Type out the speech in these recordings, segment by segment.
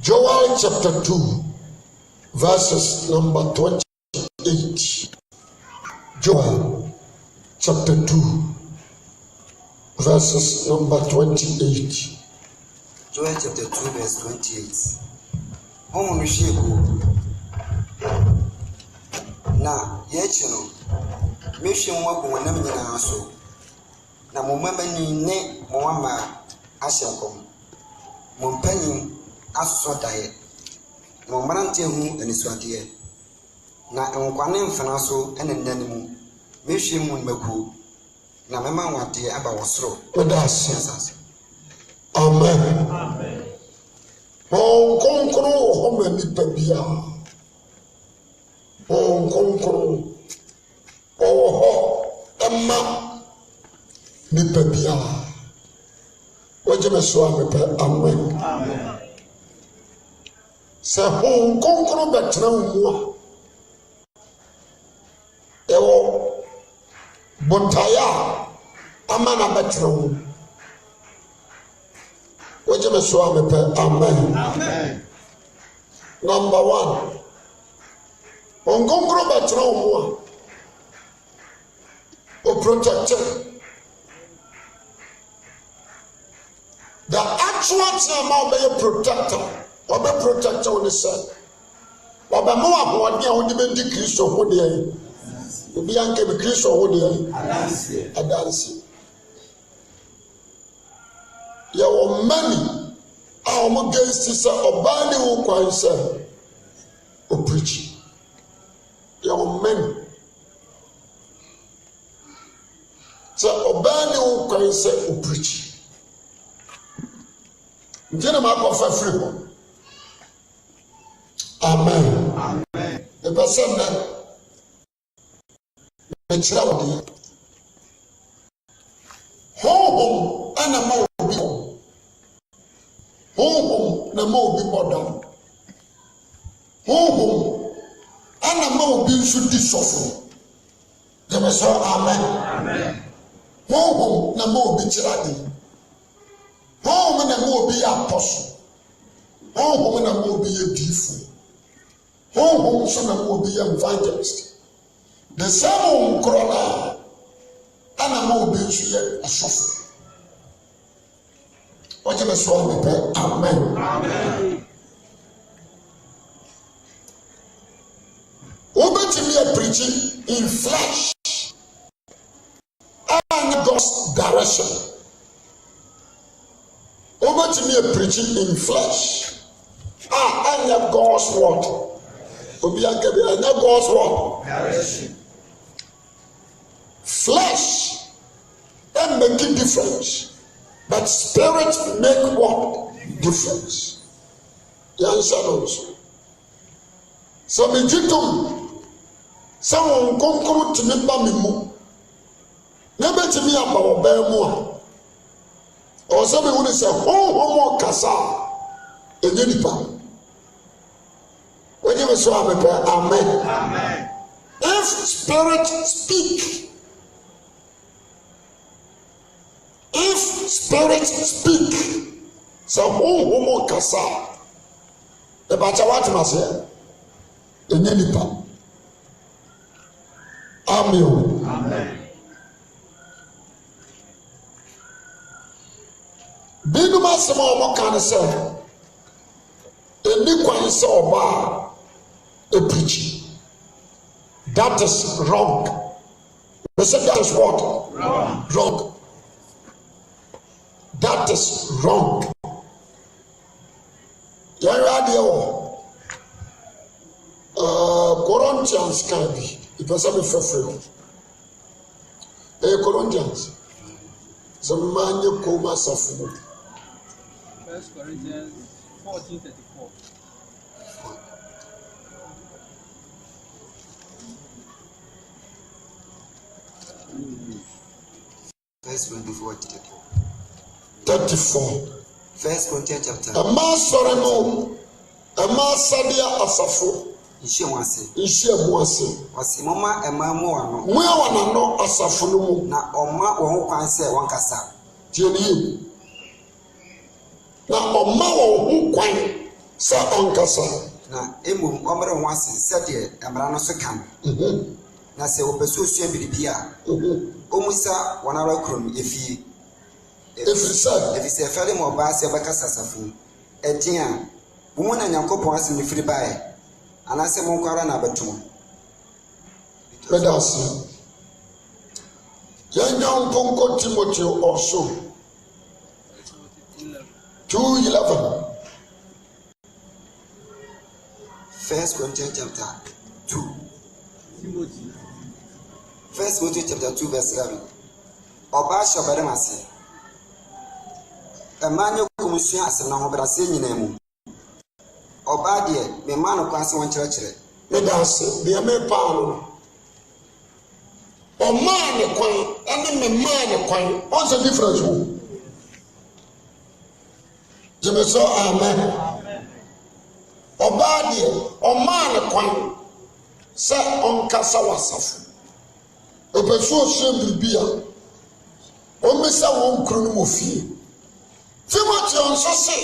Joel chapter 2, verses number 28. Joel chapter 2, verses number 28. Joel chapter 2, verse 28. Homo Mishiko. Na yechino. Mission work on them in our soul. Na Momani ne Moama Ashakom. Mompany Aswataye. Momarante who and Swatiye. Na Nkwanem Fanaso and Nanimu. Mission Munbaku. Na Mama Wati Abawasro. Yes. Amen. Amen. Oh, Concro, Homani Pabia. Oh, Concro. Oh, Emma Nipabia. What you must swallow, Amen. Amen. Say, home, Concro, but no more. Ewo Bontaya, Amana Betro. What you must swallow, Amen. Amen. Number one. On Concro, but no more. Or protected. The actual time I'll be a protector, or be protector on the side. Or be more what they are only decrease of what they are. You be anke be decrease of what they are. A dance. There were many. I'm against this or body who can say or preach. There were many. So obani who can say or preach. Njena makofa free. Amen. Amen. The person that the child home and a more be home na more be modern. Home and a more be should disoffer. The person amen. Amen. Home na more be child. Home na more be apostle. Home na more be a thief. Home so na more be evangelist. The same corona and a more be a suffer. What you must want me pay? Amen. Amen. Over to me a preaching in flesh and God's direction. Over to me a preaching in flesh. And have God's word. And have God's word. Direction. Flesh and make a difference. But spirit make what? Difference. The answer also. So me jitum. Someone conclude to me ba me mu. Never to me about Belmore. Or somebody would say, oh, Kasa, a unipa. When you saw me, amen. Amen. If spirit speak, so oh, Kasa, the Bachawat must say, a unipa. Amen. Amen. Binuma sema omo kan say eni kwan say oba e preach. That is wrong. They say that is what? Wrong. That is wrong. Ya radio Corinthians can be. It was a free. Corinthians. Some man you coma suffer. 1 Corinthians 14:34. First Corinthians 34. First Corinthians chapter. A mass sorry no. A mass sadia asafo. Ishe mwase. Wasi mama ema mo Mwe wana no asafo no mu. na oma wo kwan se wankasa. Tieni. Na oma wo hu kwan Sa onkasa. Na emu omre ho ase sɛdeɛ mmara no so ka no. Na sɛ wɔpɛ so osua biribi a omusa wɔn ara kurom efie. Efisɛ fɛle mo ɔbaa sɛ ɔbɛka sasafo. Ɛtin a wo na Nyankopɔn ase ne firi bae. Anasɛ mo nkwara na abɛto. Medasi. Yanya mponko Timothy also. 2:11. 1 Corinthians chapter 2. Timothy. 1 Timothy chapter 2 verse 11. Ọba ahyɛ ɔbɛrɛ ase. Ɛmaa nye kɔmusua asɛm na ɔbɛrase nyinaa mu. Ọba deɛ mɛmaa no kwan sɛ wɔn kyerɛkyerɛ. Medasi. Deɛ mɛpaa no. Ɔmaa ne kwan ɛne mɛmaa ne kwan. What's the difference? Jẹ́mi sọ amen. Ọbaa deɛ ɔmaa ne kwan sɛ ɔnkasa w'asafo. Ɔpɛ so ɔhyɛ biribi a ɔmmisa wɔn kuro no mu fie. Timothy nso se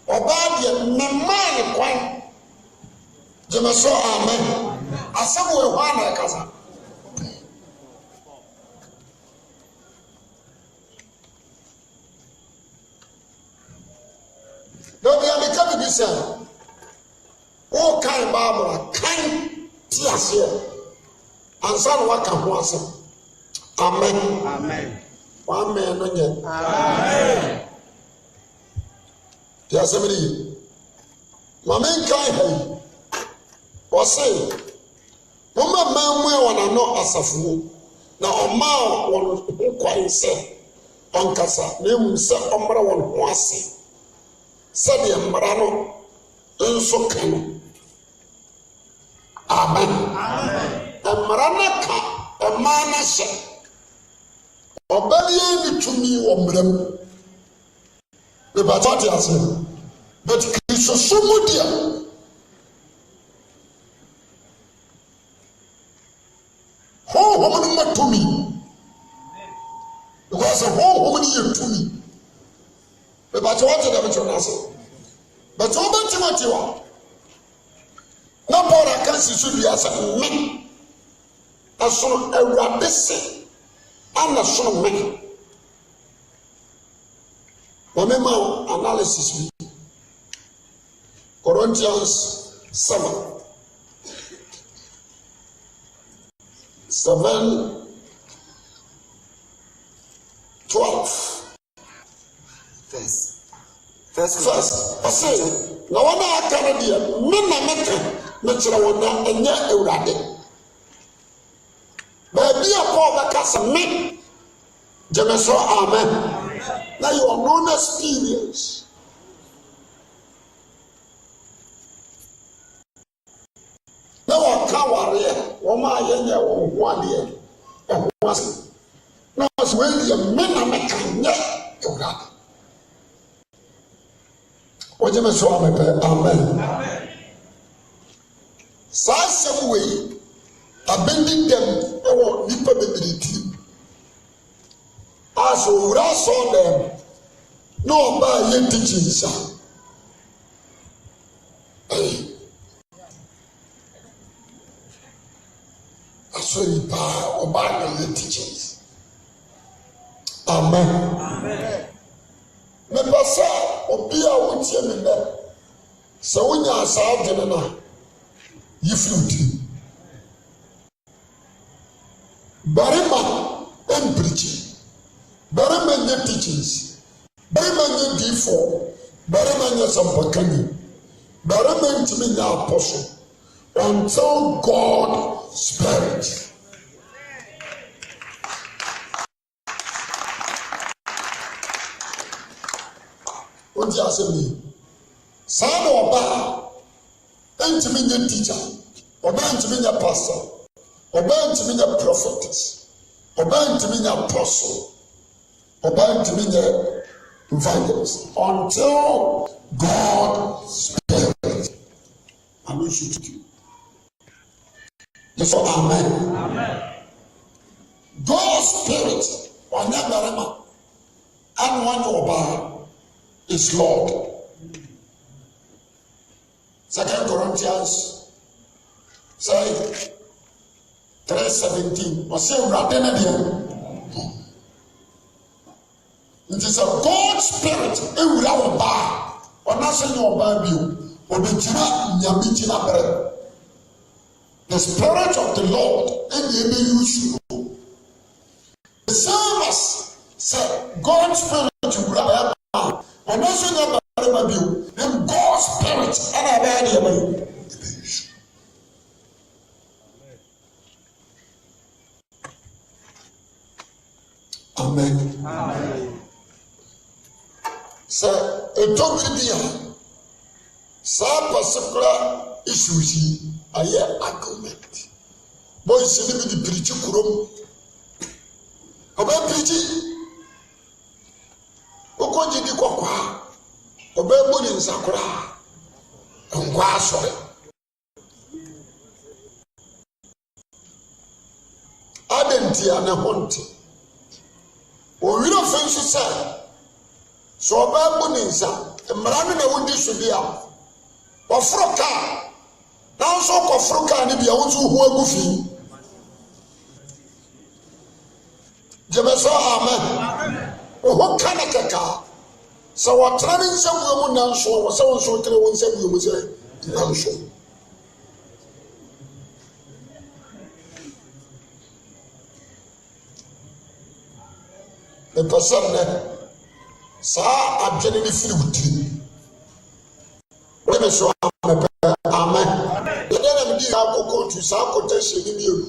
ɔbaa deɛ mɛmaa ne kwan. Jẹ́mi sọ amen. Asɛm wɔ ɛhɔ a na ɛkasa. Dɔbi a meka bibi sɛ wɔkan baabura kan ti aseɛ ansa na waka ho asɛm. Amen. Amen no nyɛ. Amen. Ti asɛm ni yi. Maame nkan ha yi. Wɔse wɔn a mmaa mu a wɔn ano asafo mu na ɔmaa wɔn ho kwan sɛ ɔnkasa na emu sɛ ɔmmra wɔn ho ase. Sɛdeɛ mmara no nso ka no. Amen. Mmara no ka mmaa no hyɛ ɔbaa no yɛ ne tumi wɔ mmara mu. Mebata te ase. But Kristoso mu deɛ honhom no ma tumi. Because honhom no yɛ tumi. But what did I say? But over Timothy, no more I can see should be as a man. A son of a radisse and a son of man. Remember analysis. Corinthians 7:12. First. I say, no one I can do. Men are making natural one and yet a rabbit. But be a poor because of me. Jemeso, amen. Now you are non experience. Now I can't worry. Woman, one year. No, it's when the men are making yet a rabbit. What you mean, amen. Saa asɛm wei abɛndi dɛm ɛwɔ nipa bebree tirim. Aso owura asɔn dɛm na ɔbaa yɛ teachings a asɔre paa ɔbaa na yɛ teachings. Amen. Mepɛ sɛ obi a wotie me nnɛ sɛ wonya asaa adwene no a yifiri wo tirim. Barima mpirikyi, barima nyɛ teachings, barima nyɛ D4, barima nyɛ sampakani, barima ntumi nyɛ apostle until God Spirit. What you are saying? Son or bar, intimate teacher, or intimate pastor, or intimate prophetess, or intimate apostle, or intimate evangelist, until God Spirit. I wish you to do. Yes, amen. God's Spirit, or never, and one over. Is Lord. 2 Corinthians say 3:17. Ɔsɛ Awurade ne deɛ. Nti sɛ God's spirit ewura wɔ baa ɔnase nyɛ ɔbaa bio ɔbɛgyina nyame gyina berɛ. The spirit of the Lord ɛna ebe use you. The same as sɛ God's spirit wura baa ɔnase nyɛ ɔbaa bio then God's spirit ɛna ɛbɛyɛ deɛ ɛbɛyɛ. Amen. Amen. Sɛ ɛtɔbiri bi a saa particular issues yi ayɛ argument boys ni bi di pirikyi kurom ɔbɛ pirikyi okɔ gyi di kɔkɔa ɔbɛ bu ne nsa koraa nkɔ asɔre adɛnti a ne ho nte owurɔ fɛ nso sɛ so ɔbaa bu ne nsa mmara no na wodi so bi a wɔforo kaa nanso kɔforo kaa no bi a wotu ho agu fi gyeme sɛ amen oho ka ne kɛkaa sɛ wɔtena ne nsa bua mu nanso wɔ sɛ wo nso tene wo nsa bua mu sɛ nanso mepɛ sɛ nnɛ saa adwene ne firi wo tiri wone so amepɛ amen yɛdɛ na mede akɔkɔ tu saa kɔtɛhyɛ ne mmienu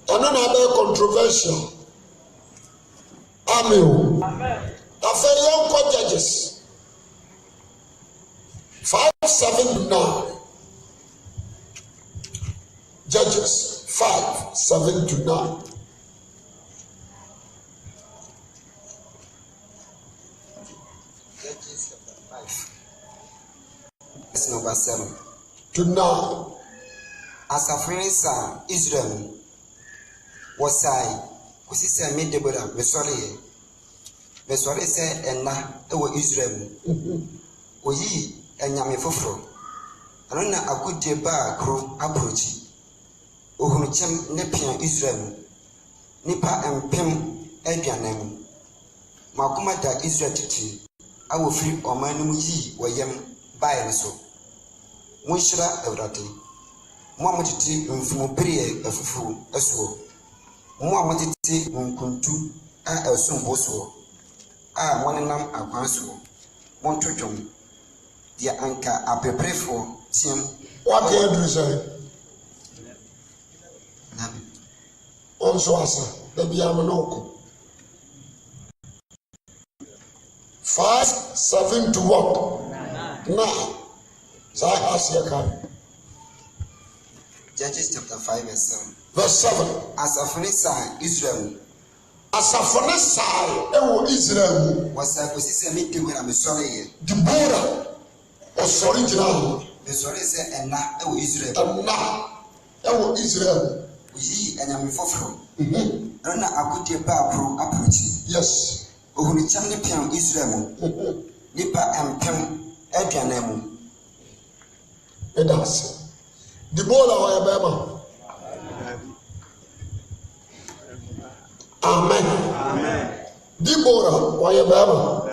ɛno na abɛyɛ controversial amen o afei yɛnkɔ Judges 5:7-9 Judges 5:7-9 Number 7 to 9. Asafresa Israel was I was it made Deborah Mesori said and na Israel we and Yamifofro and a good day bar crew approach Ohuchem Nepian Israel Nipa and Pim Adrianem Makumata Israel Titi I will free or manum ye were yam by so. Munshira Evrati. Mwamutiti mfumupiri efufu esuo. Mwamutiti mkuntu a esumbosuo. A mwanenam akwansuo. Montujum. Dia anka apeprefo tiem. What can you do, say? Nabi. Also, asa. Debi amanoko. 5:7 to what? 9. Judges chapter 5:7. Verse 7. Asafresa Israel. Asafresa ewo Israel. Wasa kosise mi Deborah mesori. Deborah osori jina. Mesori se enna ewo Israel. Enna ewo Israel. Yi enyame foforo. Na akudie ba pro approach. Yes. Ohuni cham ne pian Israel. Nipa empem aduanamu. Edas. Deborah wa yabema. Amen. Amen. Deborah wa yabema.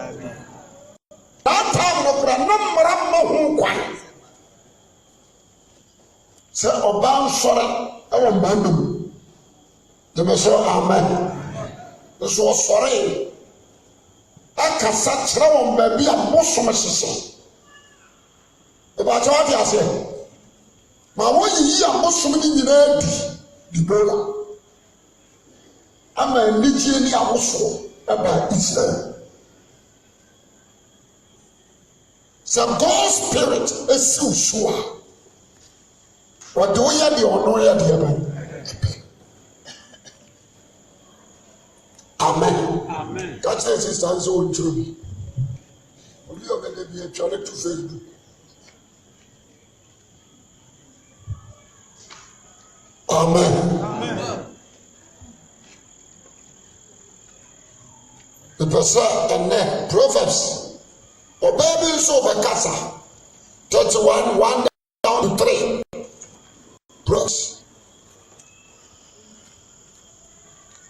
That time no pra no mramma ho kwan. Se oban sore e wo mbandum. De me so amen. So sore. Akasa kyerɛ wɔn baabi a mosom hyehyɛ. Ebakyɛ wate ase. Ma wɔyiyi a mosom ne nyinaa di Deborah. Ama anigye ne ahosoɔ ɛba Israel. Sɛ God's spirit esiw so a wɔde woyɛ deɛ ɔno yɛ deɛ bɛn. Amen. Amen. That's the sisters who true. We are going to be a channel to Facebook. Amen. Amen. The person and Proverbs. Or baby so over casa. 31, 1 down to 3. Proverbs.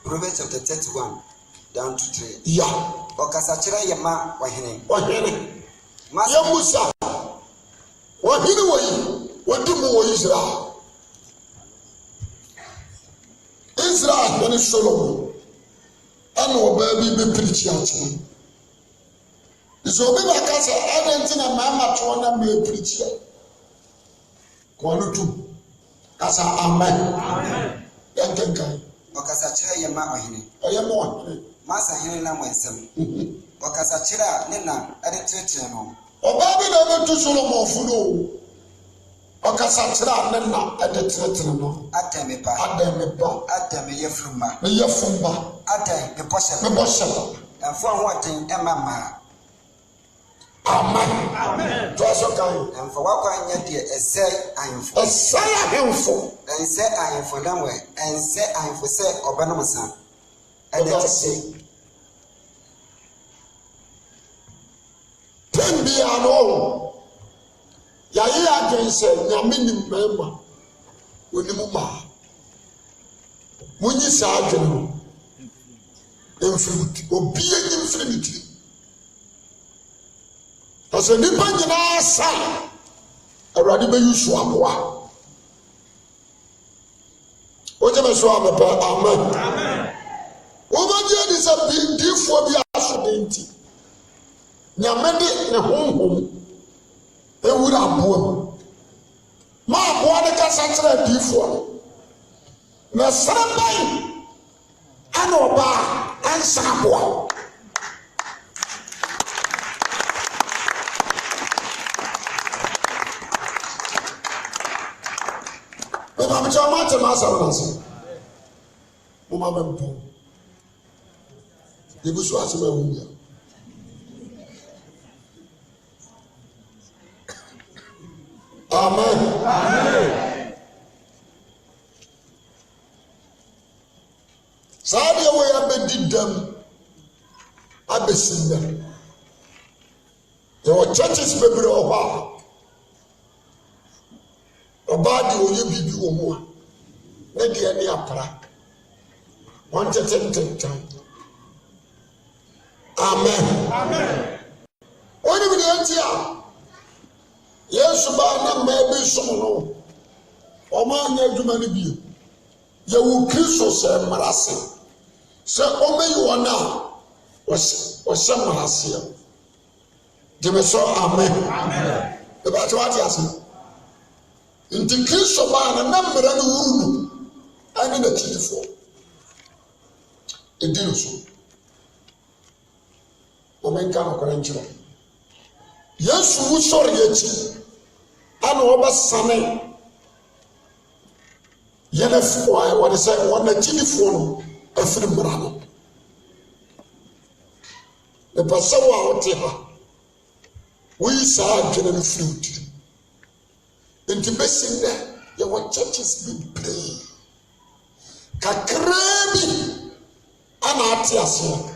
Proverbs chapter 31 down to 3. Yeah. Okasachira yema wahene. Wahene. Yamusa. Wahene wayi. Wadimu wa Israel. Israel and Solomon. And obabi be preach out. So be bakasa adentina mama tuona me preach. Kwanu tu. Kasa amen. Amen. Yankenkan. Okasachira yema wahene. Ayemo wahene. Masa hene na mwensem. Okasachira nena adetetre no. Obabi na be tu Solomon funo. Okasachira nena adetetre no. Atemepa. Ademepa. Ateme yefruma. Me yefumba. Ateme poshe. Me poshe. Enfo ahoten emama. Amen. Amen. Twaso kan. Enfo wakwa nya de ese ayemfo. Ese ayemfo. Ense ayemfo damwe. Ense ayemfo se obanomsa. Adetse. Tembi ano. Ya ye agense nyame ni mema. Onimu ma. Munyi sa adwene. Emfiriti. Obiye ni mfiriti. Ase nipa nyina sa. Awurade be yusu aboa. Oje me so amepa. Amen. Amen. Obaje di sa bidifo bi asodenti. Nyame de ne honhom ewura aboa. Ma aboa de kasa kire difo. Na sarabai ana oba ansa aboa. I'm trying to master. Mama, you wish to ask me. Amen. Amen. Sadia way I did them. I be seen them. There were churches, baby, or Obadi oye bibi omo na de ani apra one ten. Amen. Amen. Oni bi de antia Yesu ba na ma bi so no o ma nya adwuma ne bi ye wo Kristo se marase se o me yi wona o se marase de me so amen. Amen. E ba to ati ase Inti Kristo ba na mmara no wuru ani na chidifo edino so o men ka no kranchiro Yesu wu sori echi ana oba sane yana fo what is say one na chidifo no afiri mmara no e pasawa wote ha wi sa adwene no fruit Inti besinde ya wa churches be pray. Kakrebi ana ati ase.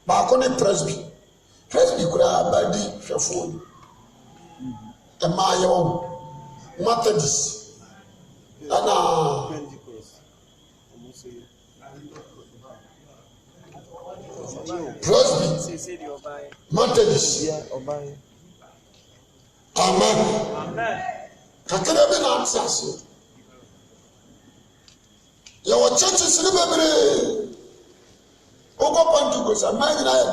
Ba ko ne presby. Presby kura abadi hwefo. E ma ye wo. Methodist. Ana presby. Methodist. Amen. Amen. Kakere bi na atiase ya wo churches ni bebre ogo pantu go sa man na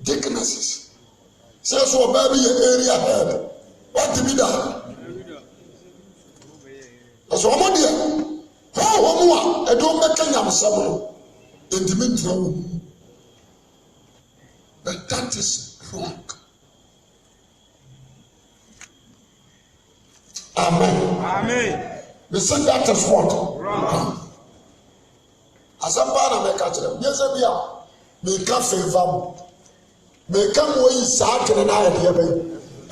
deaconesses say so ba bi area head what be that aso mo dia ho mo a edo meka nyam sabo indimentra wo but that is wrong. Amen. Amen. We say that is what? Wrong. Asamba na make them. Yes, we are. Me can favor. Me can we sa can na ya be.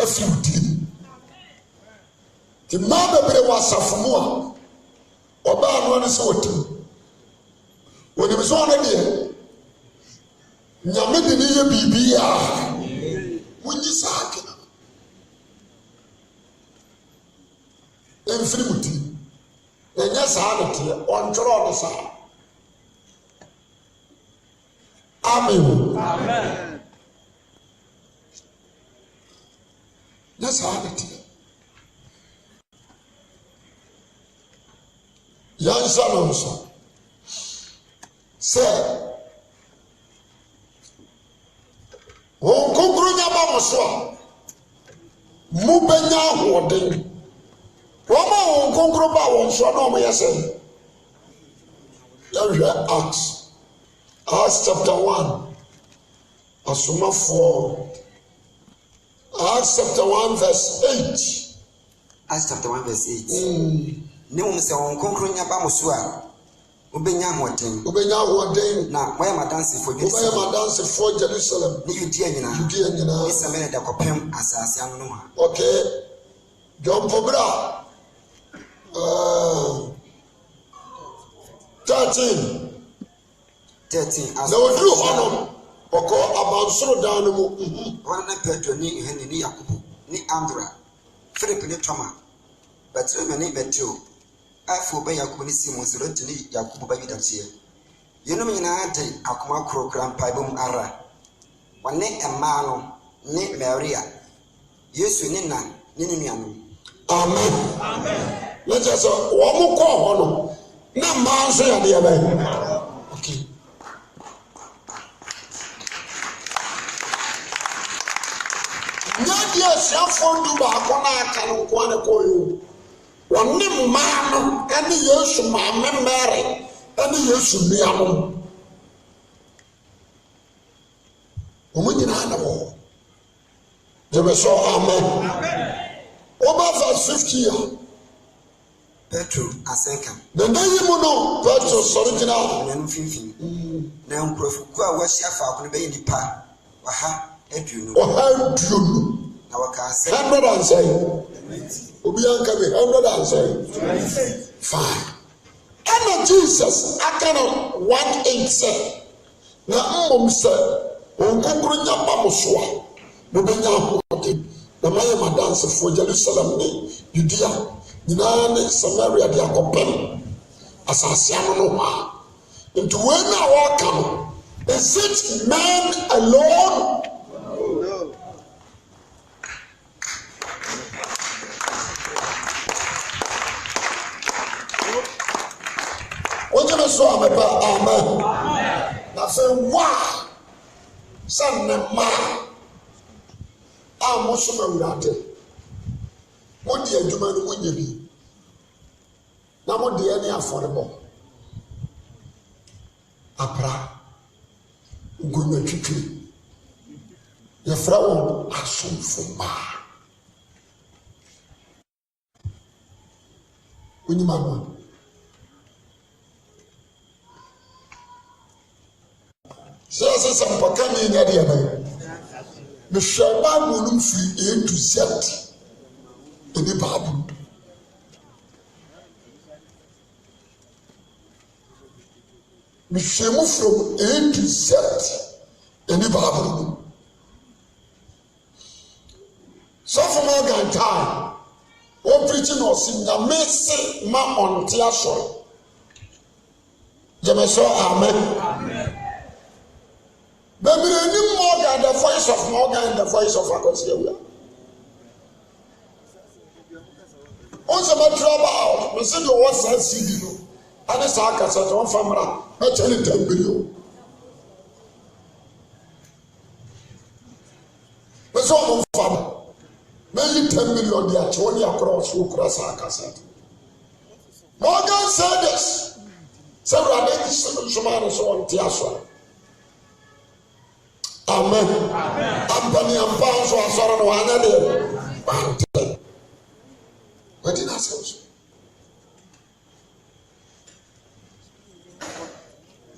A few team. The man be was afumu a. Oba no na so team. When we so na dey. Nyame de ni ye bibia. wunyi saa kena emfiri muti enya saa ne te ontworo ne saa amen Amen. nya saa ne te yansa no nso sɛ wɔn konkoro nya ba mo so a mo bɛnya ahoɔden wɔn a wɔn konkoro ba wɔn so a na wɔn yɛ sɛ yɛhwɛ Acts chapter 1 asomafoɔ Acts chapter 1 verse 8 Acts chapter 1 verse 8 ne mo sɛ wɔn konkoro nya ba mo so a wobɛnya ahoɔden na wɔyɛ madansefo Jerusalem ne Judea nyinaa ne Samaria da kɔpem asase ano no ha. Okay, John Pobra 13 na oduru hɔ no ɔkɔ abansoro dan no mu wɔn na Petro ne Yohane ne Yakobo ne Andra Philip ne Toma Bartolomeo ne Mateo afo ba Yakobo ne Simon Seloti ne Yakobo ba Yudateɛ yenom nyinaa de akoma korokora mpaebom ara wɔne mmaa no ne Maria Yesu ne na ne nuanom. Amen. Let's just wɔn mo kɔ hɔ no na mmaa nso yɛ deɛ bɛyɛ. Okay. Nyadi asiafoɔ ndu baako na aka no nko ne kɔ yi wɔne mmaa no ɛne Yesu maame Mary ɛne Yesu nua no wɔn nyinaa na wɔ gyeme so amen. Over verse 50 a Petro asɛnka na yi mu no Petro sɔre gyina na no finfin na nkurɔfokuo a wɔahyia faako no bɛyɛ nipa aduonu na wɔka sɛ 100 and say obi anka me 100 and say fine. And Jesus aka no 1:8 sɛ na mmom sɛ onkonkoro nya ba mo so a mo bɛnya ahoɔden na mayɛ madansefoɔ Jerusalem ne Judea nyinaa ne Samaria de akɔpem asase ano no hɔ a nti wɔn a wɔka no is it men alone? No. Ojeme so ameba amen. Na say wa san ne ma a mo so mawurade. Mo di adwuma no mo nya bi. Na mo de ani aforebo. Apra gunwa twitwi. Ye fra won asomfo ma. Onima no sɛ sɛ mpaka ne nya deɛ bɛyɛ mehwɛ Bible no mfiri A to Z ɛne Bible mehwɛ mu from A to Z ɛne Bible no sɔfo ma gantaa wɔpirikyi na ɔse nyame se ma ɔnte asɔre gyeme so amen. Baby, any more than the voice of Morgan and the voice of Akosia. Also, my trouble out, we said you was a CD, and it's a cassette on Famra, not any 10 billion. But so on Famra, maybe 10 million, they are 20 across who cross our cassette. Morgan said this. Several days, some man so on Tiaswa. Amen. Ampani ampa so asoro no anya de. Bante. What did I say?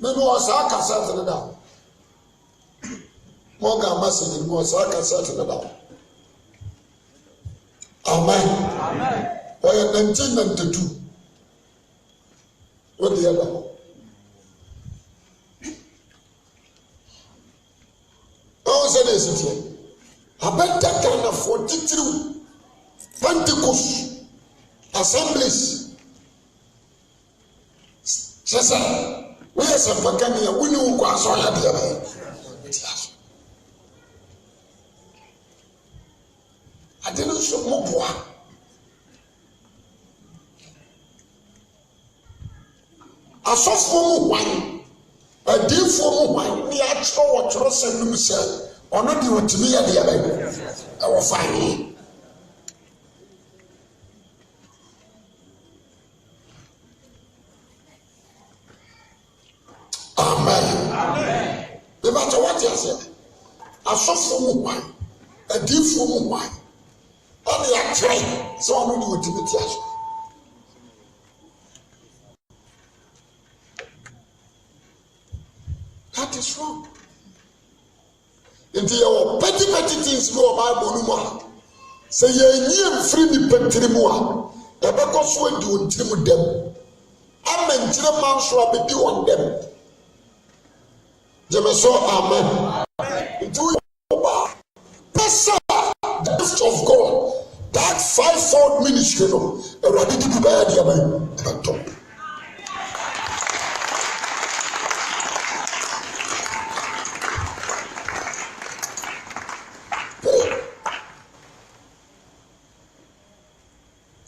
Me no asa cassette na da. Mo ga message mo asa cassette na da. Amen. Amen. Oya 1992. What the other? Oh, say this here. abɛda Ghanafoɔ titiriw Pentecost assemblies kyerɛ sɛ woyɛ sɛ mpakani a wone wo kɔ asɔ yɛ deɛ bɛyɛ ade no nso moboa asɔfoɔ mu hwan adiifoɔ mu hwan ne yɛakyerɛ wɔ Twerɛsɛm no mu sɛ ɔno deɛ ɔtumi yɛ deɛ bɛyɛ ɛwɔ fane. Amen. But what is it? A soft woman, a deep woman, only a train, so I know what to be. That is wrong. Into your petty things go about Bonuma. Say, ye free the petty moa, a because we do intimidate them. I'm in German, so I be on them. Jemeso, amen. Do the gift of God, that fivefold ministry, no, already to be bad,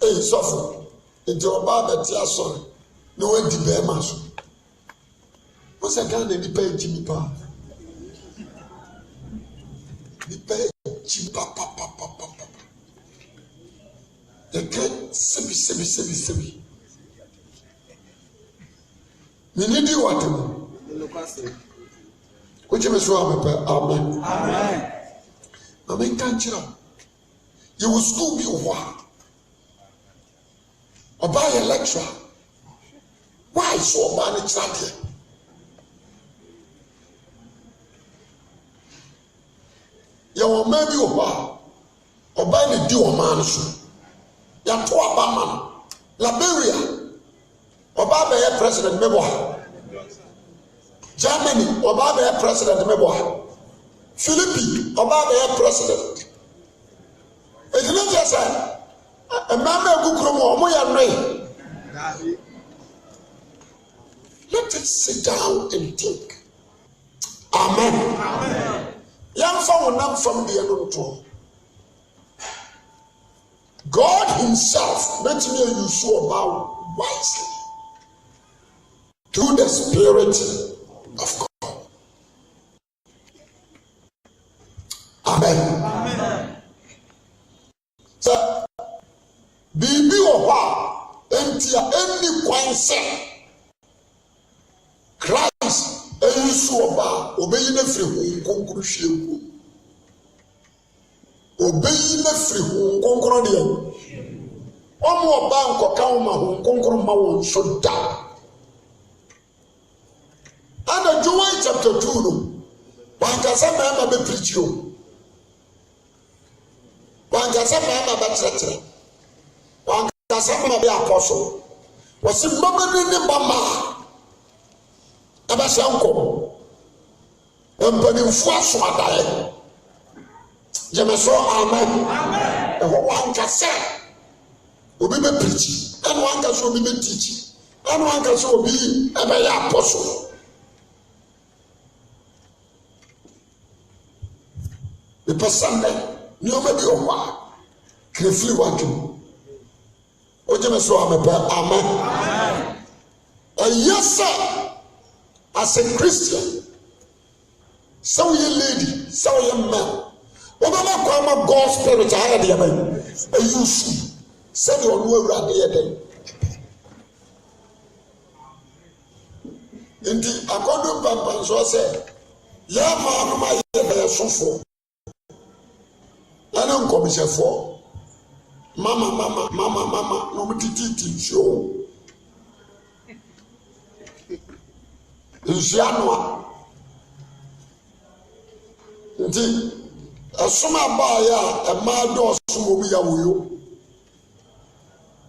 Hey, suffer. Into a bar that you are sorry. No one to bear master. What's a gun in the pay Jimmy Pa? The pay Jimmy Papa. The cat sebi. Me need you what? Which is wrong, amen. Amen, can't you? You will still be one. Or buy a lecturer. Why so manage that here? Your maybe or buy the deal man. Your two man. Liberia or buy a president Meboa. Germany or buy a president Meboa. Philippines or buy a president. It's not just a man let us sit down and think. Amen. Young from the end. God himself let me you show about wisely through the Spirit of God. Amen. So Bibi oha entia any kwanse Christ eyisu oba obeyi na firi nkonkoro hwegu obeyi na firi nkonkoro de omo oba nkoka wo ma nkonkoro ma wo so da ana Joel chapter 2 no wankasa ma be preach o wankasa ma ba kyerɛkyerɛ Kasama be apostle was a moment in the Bama Abasanko and Benin Fuaswada Jamaso, amen. And one can say, will be preaching, and one can so be teaching, and one can so be a apostle. The person that you may be over, can flee what you. Amen. And yes, sir, as a Christian, so you lady, so you man, whatever come of God's spirit, I had the man, a use, send your word at the end. Indeed, according to Papa, so I said, yeah, my so for. I don't come for. Mama, no titi show. Insiano. Indeed, a summer buyer, a mad door, Sumobia will.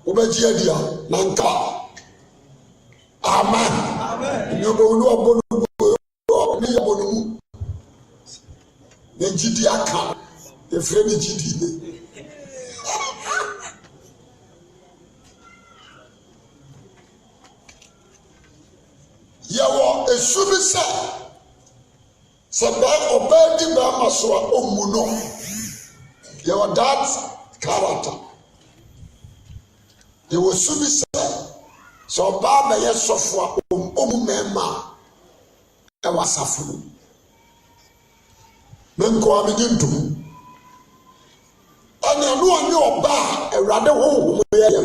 Obedia, Nanka. Amen. You don't know about the Gidiaka. efre ni gidi yawo esu bi se ba obedi ba maso a omu no yawo that character yawo su bi so ba ba ye sofo a omu mema e wasafo no menko amedintum ana no onye oba ewrade ho ye ye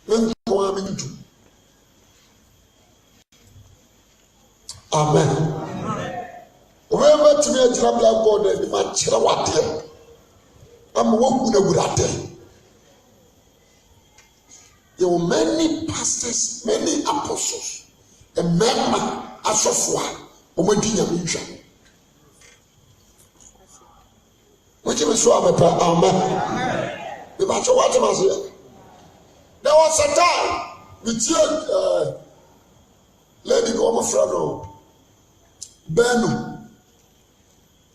menko amedintum amen whoever to me a blackboard and man chira wate am wo na gurate there were many pastors, many apostles, and men asofwa omadi nyamtwa which is so amen the batch what was here there was a time with lady go my friend Benu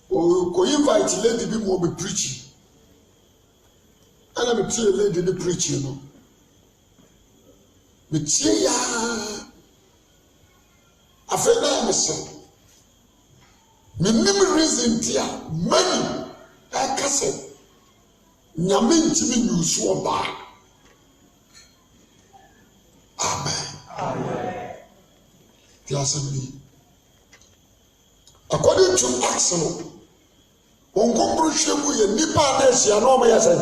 ko invite lady bi mo be preaching ana me tie lady the preaching no me tie ya afena me se me nim reason tia many akase nyame ntimi nyusu oba amen tiasemi according to Acts no onkombro hwemu ye nipa na esia na o ya say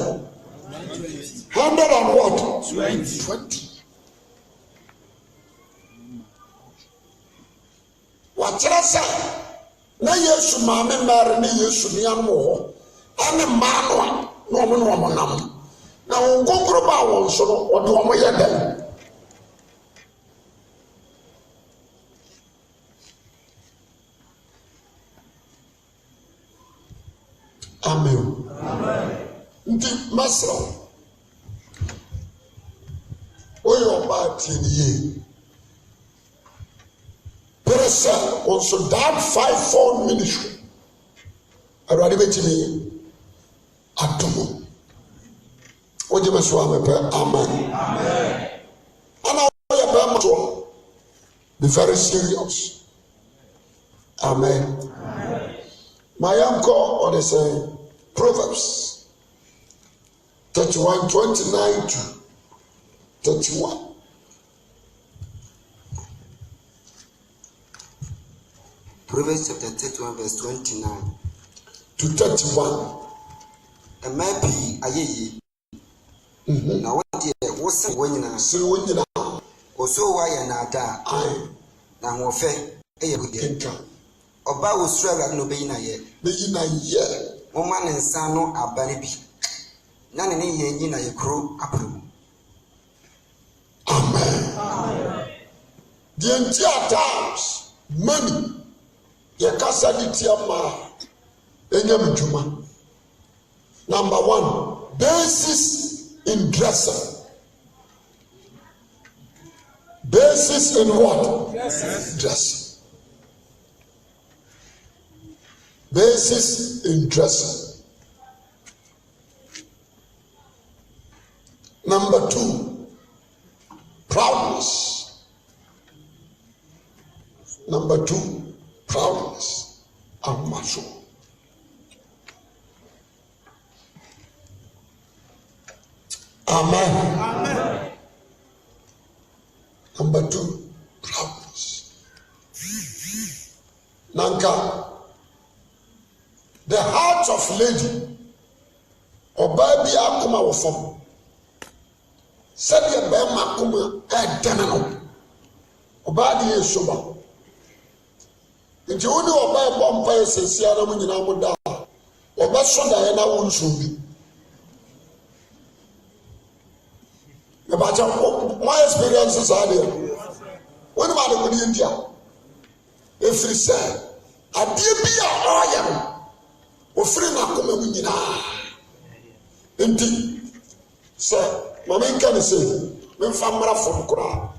100 and what 20 wachira sa na Yesu maame mare na Yesu niam ho ane maano no mo no mo nam na onkombro ba won so no o de o mo ye den amen ndi masra oyo ba tiye pressa also that 5-4 ministry already betimi atomo oje maso amepe amen ana oya ba maso be very serious amen my uncle or they say Proverbs 31:29 to 31. Proverbs chapter 31 verse 29 to 31. A mappy aye. Now what dear was winning So when you are also why nada I now more fair a good income. Oba was travel no be na ye. Be in a year. Woman and son no abanibi. None in ye in a crew approve. Amen. The entire times, money, your casadity enyamjuma. Number one, basis in dressing. Basis in what? Dressing. Basis in dressing. Number two, proudness. Number two, proudness and macho. Amen. Number two, proudness. Nanka. The heart of lady or baby akuma wofom said ye be makuma denano obadi yesoba nti woni oba bompa esesia na munyina muda oba soda ye na wonsubi e ba cha my experiences are there woni ma de kodi ndia efiri say adie bi a oyam ofiri na koma mu nyina enti se mama nka ne se me fa mara fo kura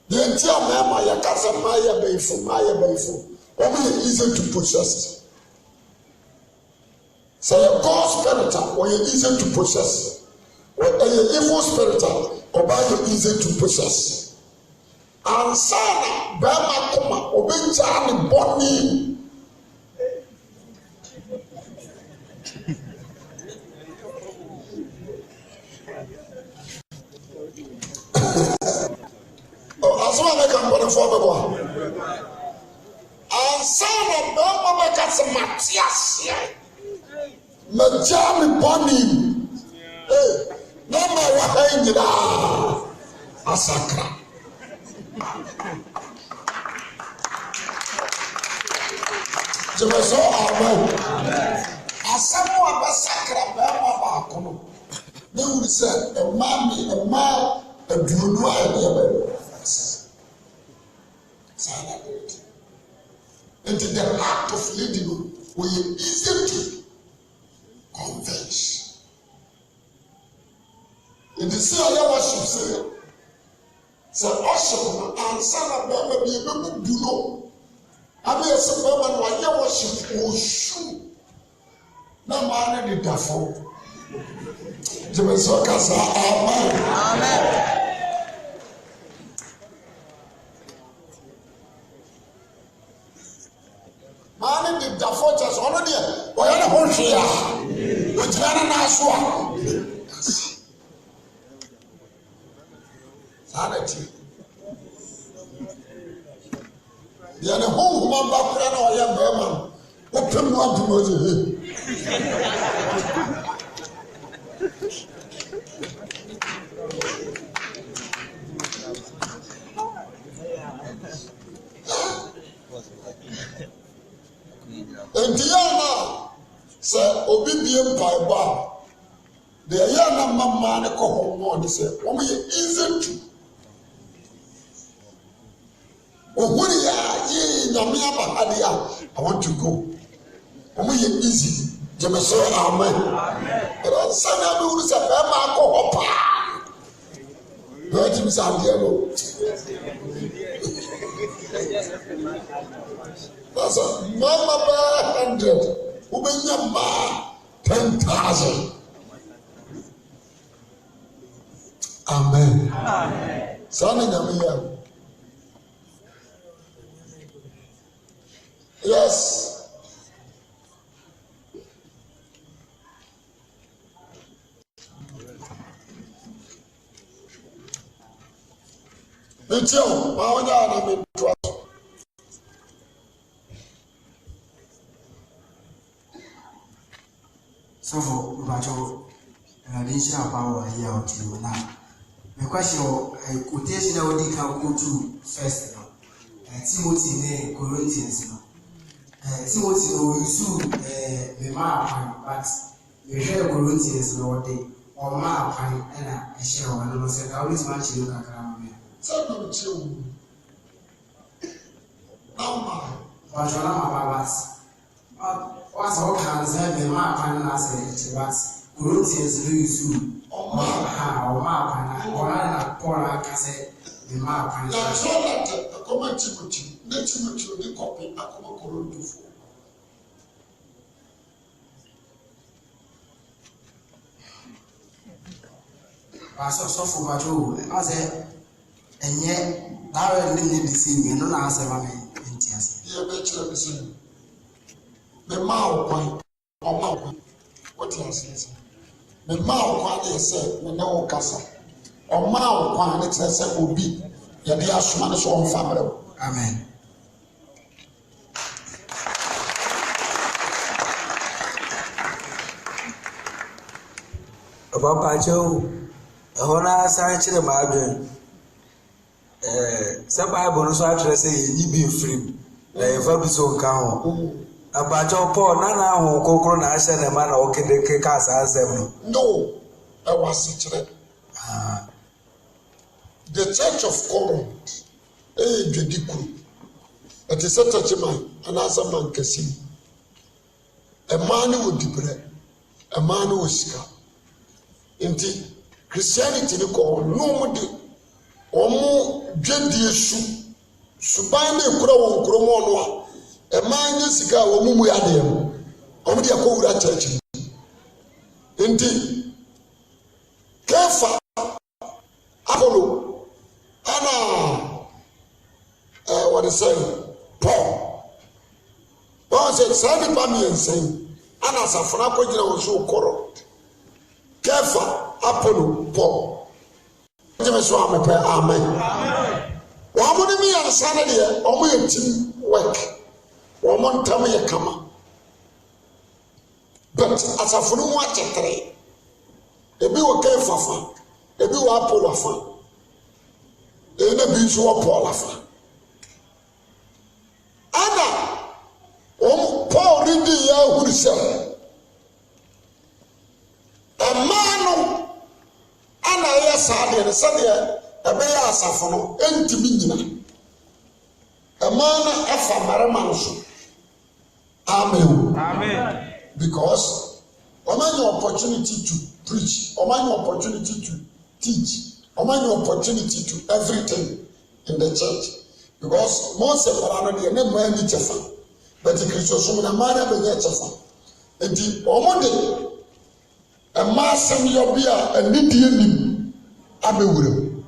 de enti amama ya kasa maya befo easy to possess. Say a God spirit or easy to possess. Or a evil spirit or easy to possess. And sana bema kuma obenja ni boni. As well as I can put for the and sana bema makasa Matthias. Majami boni. Nama wahayina asakra. Jemeso amen. Asamu abasakra bema bakono. Ne wuri se ema aduonu ayebe. Silent. Into the act of leading we easy to converge. In the same worship say worship and son of be able to know. I mean, some woman why you worship or shoe. No man did that for. Amen. Amen. Man did that for just already. Why are the whole here? Which man and I saw. Sanity. The other home woman back or young woman. What can you want to know? And Diana said, Obedient by bar. The young man called home on said, "Oh, easy to." Oh, when you are I want to go. Oh, easy. Jemeso, amen. But I said, I do this a Marco Hopper. Let him sound yellow. That's a mama 100. Who made your ma 10,000. Amen. Amen. Son of yes. Me too. I want to trust. So for Bajo, Alicia Power here out to now. The question quotation I would go to first. Timothy ne Corinthians. Timothy no use the map, but you hear Corinthians no day or map and a share one of the always match you can come. So, no, what's all kinds of the map and as but Corinthians use or map and Paul can say the map and a comment Timothy, let Timothy the copy a common for. I saw for Bajo, I said, and yet, I didn't need to see me, and don't answer my Yes. Yeah, bet you the same. The mouth point or mouth. What you say? The mouth point is said, the no cassa. Or mouth point, it's a said will be. Yeah, they are smart so on family. Amen. Papa Joe, a honor science in the margin. Some Bible so I say you be free. If I be so calm. About your poor Nana who cocoa na send a man or can the cast as them. No, I was such the Church of Corinth, it is a touch man, another man can see. A man who would bread, a man who is scar. Indeed, Christianity, no more or more dwedie suban na ekura won kromo no a man nye sika wo mumu ya de mu omo de akowura church enti Kefa Apollo ana what is saying Paul said sadi pa mi ensen ana safuna ko gina wo so koro Kefa Apollo Paul jeme so amepe amen wa mo ni mi ansa na de o mo ye team work wa mo ntam ye kama but asafunu mu achetere ebi wo Kefa fa ebi wo Apollo fa ena bi so wo Paul fa ana Paul reading ya who say amano ana ya sade ne sade ebe ya asafo no entimi nyina amana afa marama so amen because omanyo opportunity to preach omanyo opportunity to teach omanyo opportunity to everything in the church because most of our no na man ni chefa but Christo so na man na be chefa enti omode amasem yobia anidie nim abewuram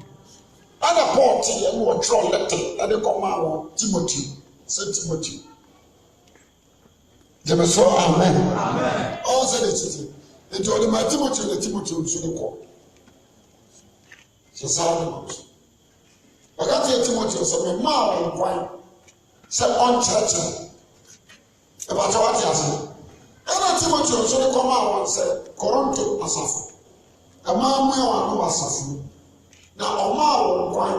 ana Paul ti ye no tro letter ade koma wo Timothy say Timothy jeme so amen all say the city enti ode ma Timothy so de ko so say Agati Timothy so me ma on kwan say on church about what you say ana Timothy so de come out say Koronto asafo ama mu ya wa no asafo na oma on kwan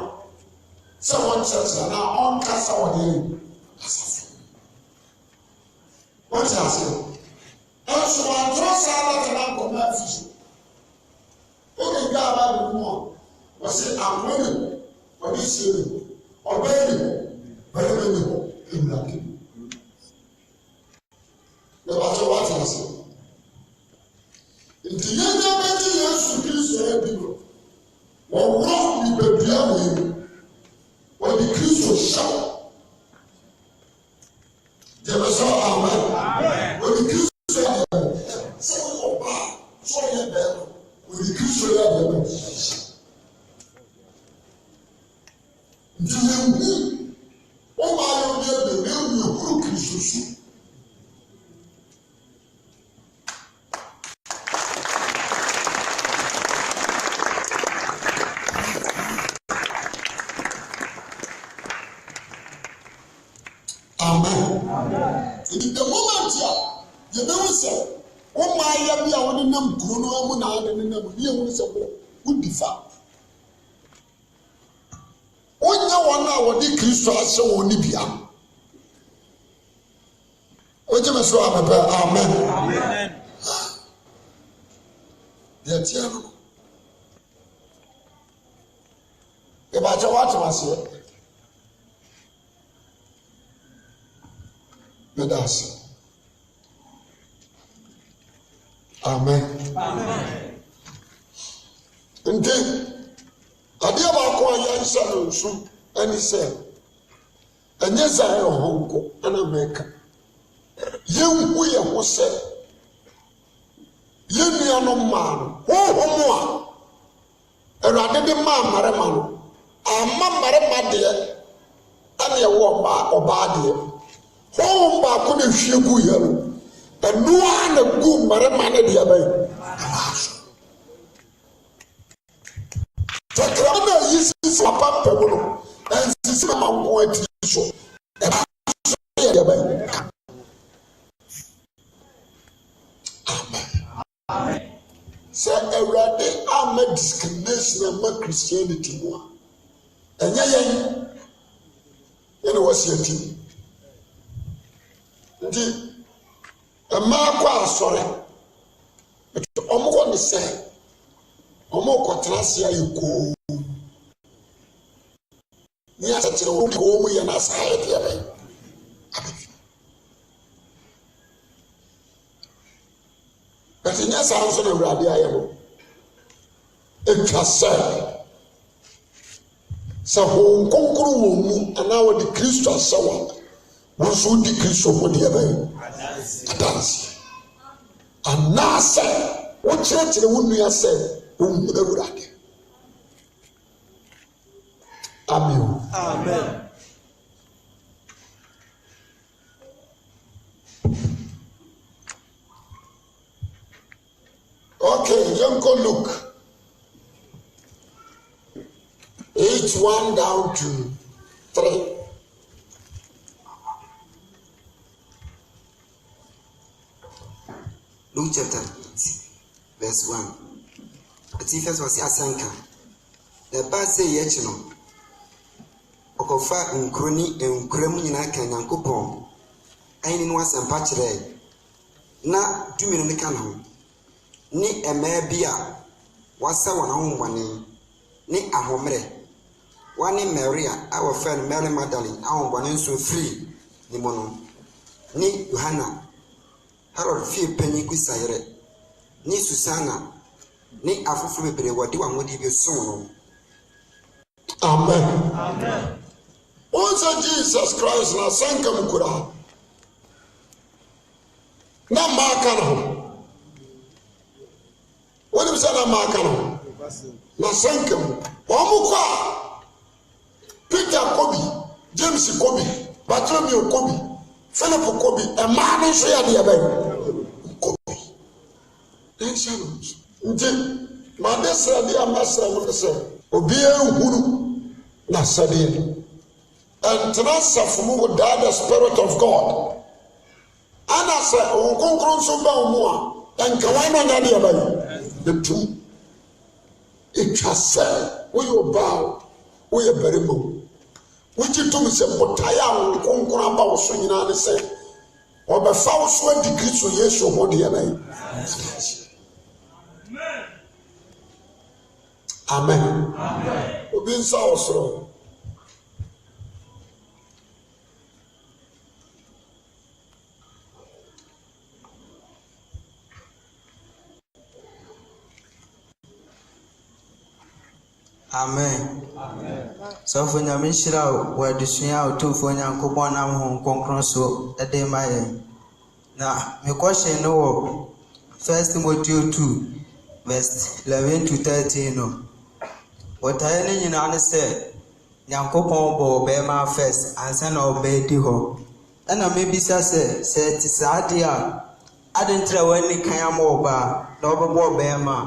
say on church na on kasa wo de asafo what you say also one trust ala na come afisu o ga ba mo wo say amwe what is it? Obey me. The matter what I say. In the end of the years, Christ people. What wrong with the piano? What the Christ was shout. There was all amen. When the Christ said, so you better. When the Christ said, Dieu, on va y aller de pour Christ. Amen. In the moment you know say, on my yabi a woni nam kuro no amu na ade ne nam ye woni se wo difa. Onye wana wodi Kristo ase woni bia. Oje me so amepe amen. Amen. Ya tiano. E ba je wat wase. Medas. Amen. Amen. Nti ade ba ko ayansa no nsu ani se enye zai ohonko ana meka yenhu ye ho se yenu no ma no hohomo a erade de ma mare ma no amma mare ma de ana ye wo ba oba de hohom ba ko na hwie gu ye no enu ana gu mare ma ne de abai Takrama yisi papa pebolo and sisi mango eti so e ba so ya ba amen say erade am discrimination ma Christianity mo enya yen ene wasiati ndi ma kwa asore omo ko ni say omo ko trase ayiko ni asatire wo ko mu ya na society ya bai but nya sanso na urade aye mo etwa sɛ Honhom Kronkron wɔ mu anaa wɔde Kristo ahyɛ wo wɔn nso wodi Kristo ho deɛ bɛyɛ adanseɛ anaasɛ wokyerɛkyerɛ wo nua sɛ ɔnhunu Awurade. Amen. Amen. Okay, Yanko Luke 8:1 down to 3. Luke chapter 8, verse 1. Ati first was asanka. The ba say yechi no. Okofa nkroni nkrem nyina kan Nyankopɔn. Ayini no asampa kyerɛ. Na tumi no ne ka na ho. Ni ɛmaa bi a wasa wɔn ahombɔne ne ahomere. Wani Maria a wɔfrɛ no Mary Magdalene ahombɔne nso firi ne mu no. Ni Yohana Herod fie panyin kusayere ni Susana ni afoforo bebree wɔde wɔn ahodi bi so no. Amen. Amen. Also Jesus Christ na sanka mukura. Na maka no. Wani bisa na maka no. Na sanka mu. Wɔn Peter Kobi, James Kobi, Bartholomew Kobi, Philip Kobi, ɛmaa no nso yɛ deɛ bɛyɛ Kobi. Ɛnhyɛ no nso. Nti made srɛde amasrɛ mo no sɛ obiara nhunu na sɛdeɛ no. Ɛntena safo mu without the Spirit of God. Ana sɛ Honhom Kronkron nso ba wo mu a ɛnka wɔn na nyɛ deɛ bɛyɛ ɛtum. Ɛtwa sɛ woyɛ ɔbaa woyɛ barima o. Wogye tom sɛ botaeɛ a Honhom Kronkron aba wo so nyinaa ne sɛ ɔbɛfa wo so adi Kristo Yesu ho deɛ bɛyɛ. Amen. Obi nsa wɔ soro. Amen. Sɔfo nyame nhyira wɔ adesua a ɔtumfoɔ Nyankopɔn nam Honhom Kronkron so de ma yɛn. Na me question no wɔ 1 Timothy 2 verse 11 to 13 no. Wɔtaeɛ no nyinaa ne sɛ Nyankopɔn bɔ ɔbɛrima first ansa na ɔbɛɛ di hɔ. Ɛna mebisa sɛ ɛte saa deɛ a adentira w'ani kan ama ɔbaa na ɔbɛbɔ ɔbɛrima a.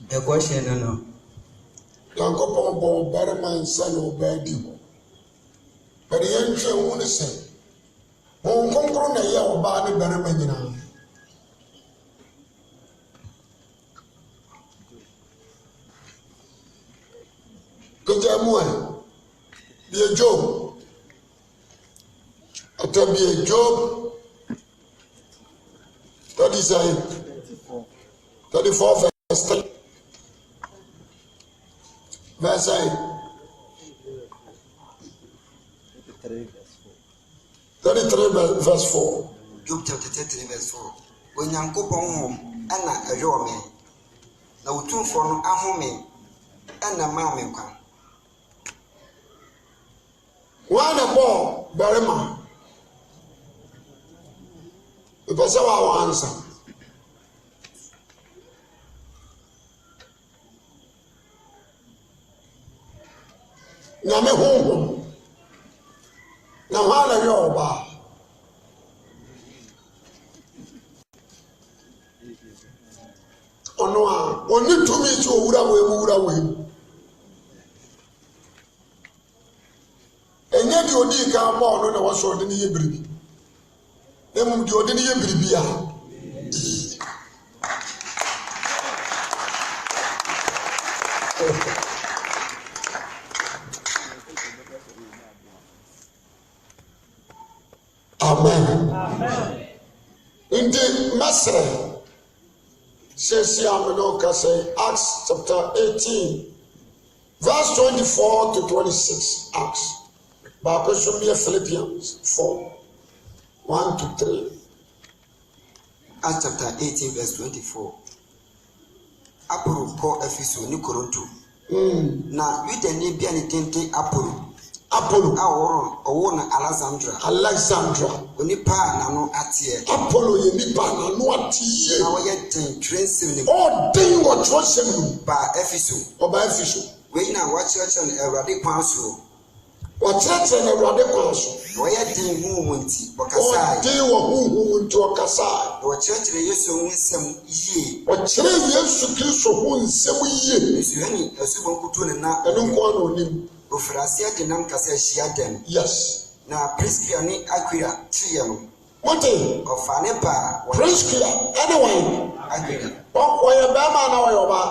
The question no. Nyankopɔn bɔ ɔbarima nsa na ɔbaa di hɔ. Bɛde yɛnhwɛ hu ne sɛ Honhom Kronkron na ɛyɛ ɔbaa ne barima nyinaa. Kogya mu a bie Job. Ata bie Job 34 verse 3. Verse 33 verse 4. Job chapter 33 verse 4. Onyankopɔn hom ɛna ɛhwɛ me. Na otumfoɔ no ahome ɛna maa me nkwa. Wɔn na bɔ barima. Ipɛ sɛ wɔn ansa. Nyame honhom na hɔ a na yɛ ɔbaa. Ɔno a ɔne tumi sɛ owura wɔ mu wura wɔ mu. Ɛnyɛ deɛ ɔdi kan bɔ ɔno na wɔsɔ ɔde ne yɛ biribi. Emu deɛ ɔde ne yɛ biribi a. Amen. Indeed, Mesre says Acts chapter 18, verse 24 to 26. Acts. But Philippians 4, 1 to 3. Acts chapter 18 verse 24. Aporo Paul Efeso ni Korinto. na Yudani bi ne tente Apollo ɔwɔ na Alexandra onipa na no atie Apollo ye nipa na no atie na wɔyɛ den twerɛnsɛm ne den wɔ twerɛnsɛm no ba Efeso wei na wɔakyerɛkyerɛ no Awurade kwan so wɔkyerɛkyerɛ no Awurade kwan so wɔyɛ den hu nti wɔkasae den wɔ hu nti wɔkasae wɔkyerɛkyerɛ Yesu ho nsɛm yie wɔkyerɛ Yesu Kristo ho nsɛm yie Yesuani asubɔn kutu ne na ɛno nko na onim ofrasia de nam kasa hyia dem yes na Priscilla ne Aquila triye no mote ɔfa ne ba Priscilla anyone Aquila wɔyɛ bɛrima na wɔyɛ ɔbaa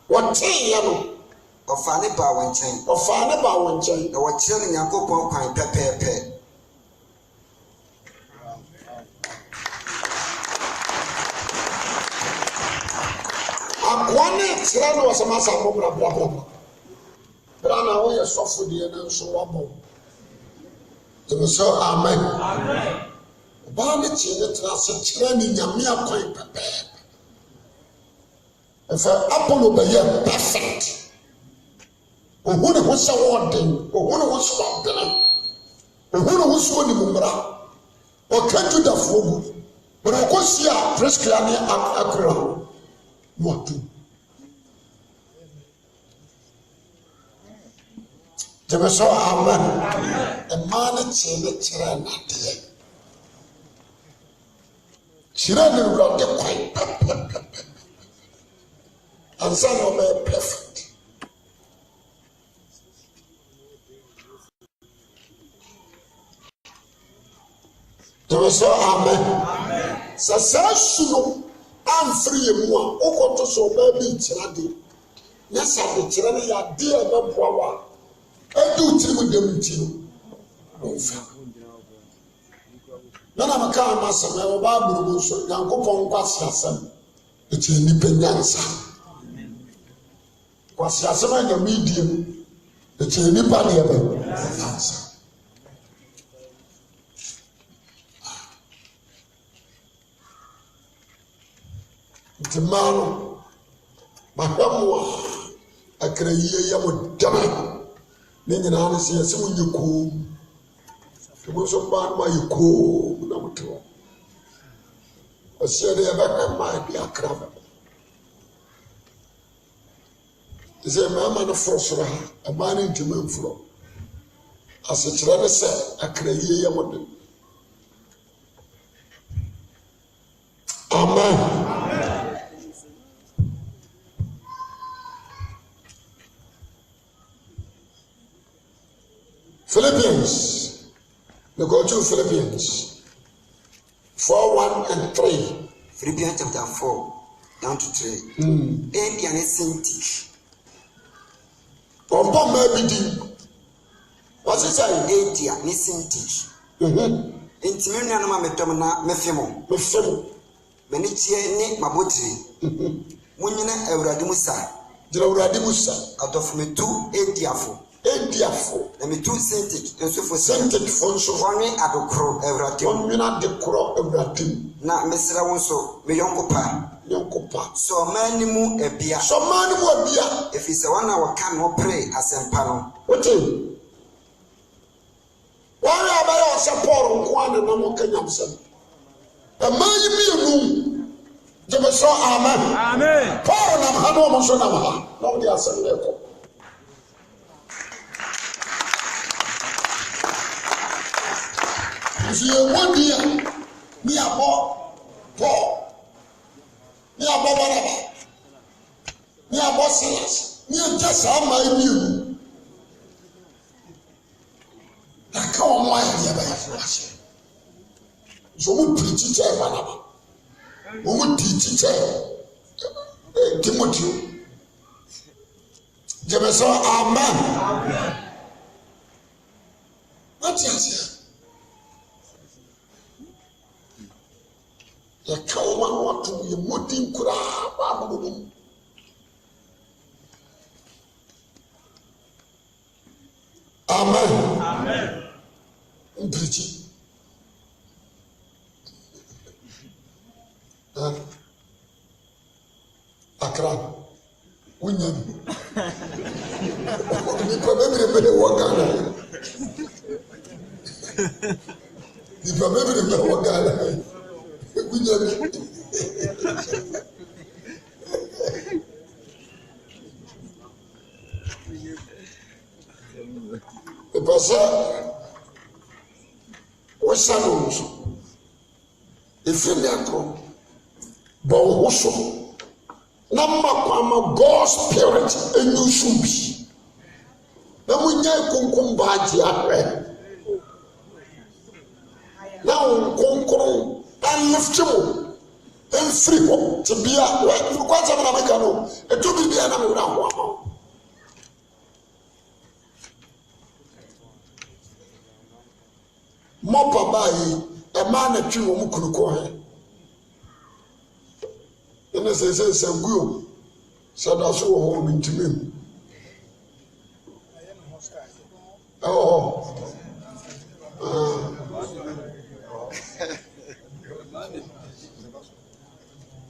wɔteeɛ no ɔfa ne ba wɔn nkyɛn na wɔkyerɛ no Nyankopɔn kwan pɛpɛɛpɛ akoa ne kyerɛ no wɔsɛm asa bɔ bra na wɔyɛ sɔfo deɛ no nso wɔbɔ tɛmɛ sɛ amen ɔbaa ne kyerɛ ne tena ase kyerɛ ne Nyame akwan pɛpɛɛpɛ ɛfɛ Apollo bɛyɛ perfect ohu ne ho sɛ wɔden ohu ne ho sɛ wɔdene ohu ne ho sɛ wɔnim mmara ɔka Judafoɔ gu bɛrɛ ɔkɔsi a Priscilla ne Aquila no wɔatu tɛmɛ sɛ amen ɛmaa ne kyerɛ nadeɛ kyerɛ ne Awurade kwan pɛpɛpɛpɛ ansa na ɔbɛyɛ perfect tɛmɛ sɛ amen sɛ saa su no amfiri yɛ mu a wokɔto sɛ ɔbaa bi nkyerɛ de nyɛ sɛ adekyerɛ no yɛ adeɛ a ɛbɛboa wo a ɛdi wo tirim dɛm nti no ɔmfa na meka ama asɛm ɛwɔ Bible mu nso Nyankopɔn nkwasi asɛm ɛkyerɛ nnipa nyansa kwasi asɛm a Nyame die mu ɛkyerɛ nnipa deɛ nyansa nti mmaa no mahwɛ mo a akra yie yɛ mo dɛma ne nyinaa no sɛ yɛsɛ mo nyɛ koom ɛmu nso mmaa no mayɛ koom na mote hɔ ɔseɛ de yɛbɛhwɛ mmaa de akra bɛbɔ sɛ mmarima no foro soro ha mmaa no ntimi mforo asekyerɛ ne sɛ akra yie yɛ mo de amen Philippians, we go to Philippians 4:1 and 3. Philippians chapter 4 down to 3. Indian Sintik. Ompa mabidi. What's it say? India ni Sintik. Intimi nua no ma metom na mefemo. Mani tie ni mabotire. Munyina Awurade Musa. Jira Awurade Musa. Adofumetu Ediafo. Na metu Sintik nso fo Sintik fo nso wɔnwe adokoro Awurade wɔnwena adokoro Awurade na mesra wo nso me yɔnko pa so man mu abia efisɛ wɔn a wɔka no pray asɛmpa no wote wɔn a bɛyɛ ɔsɛ Paul nko ana na mo kanyam sɛm ɛmaa yi mienu gyeme so amen Paul nam ha na ɔmo nso nam ha na ɔde asɛm na ɛkɔ si ewodi a ni abɔ Paul ni abɔ Barnaba ni abɔ Silas ni ɛgya saa maa yi mienu aka wɔn ayɛ deɛ bɛyɛ fo ahyɛ nso wɔn pirikyi kyɛ Barnaba wɔn tiikyi kyɛ Timoteo gyeme sɛ amen wɔte aseɛ. Yɛka wɔn ano ato yɛ mmɔden koraa baabolo no mu amen mpirikyi akra Wunya. Nipa bebrebe wɔ Ghana. Nipa bebrebe wɔ Ghana. Wunya. Epasa wɔhyɛ nso. Efiri akɔ bɔ wo so. Na makwa God's spirit enyusu bi. Na munya kunkum baaji ahwe. Na kunkum anliftimu. Enfri ho tibia we kwa zama na meka no. Eto bibia na me wura ho ama. Mopa bayi e ma na twi wo mu kunuko he. Ene se sanguo sada so ho mintimem.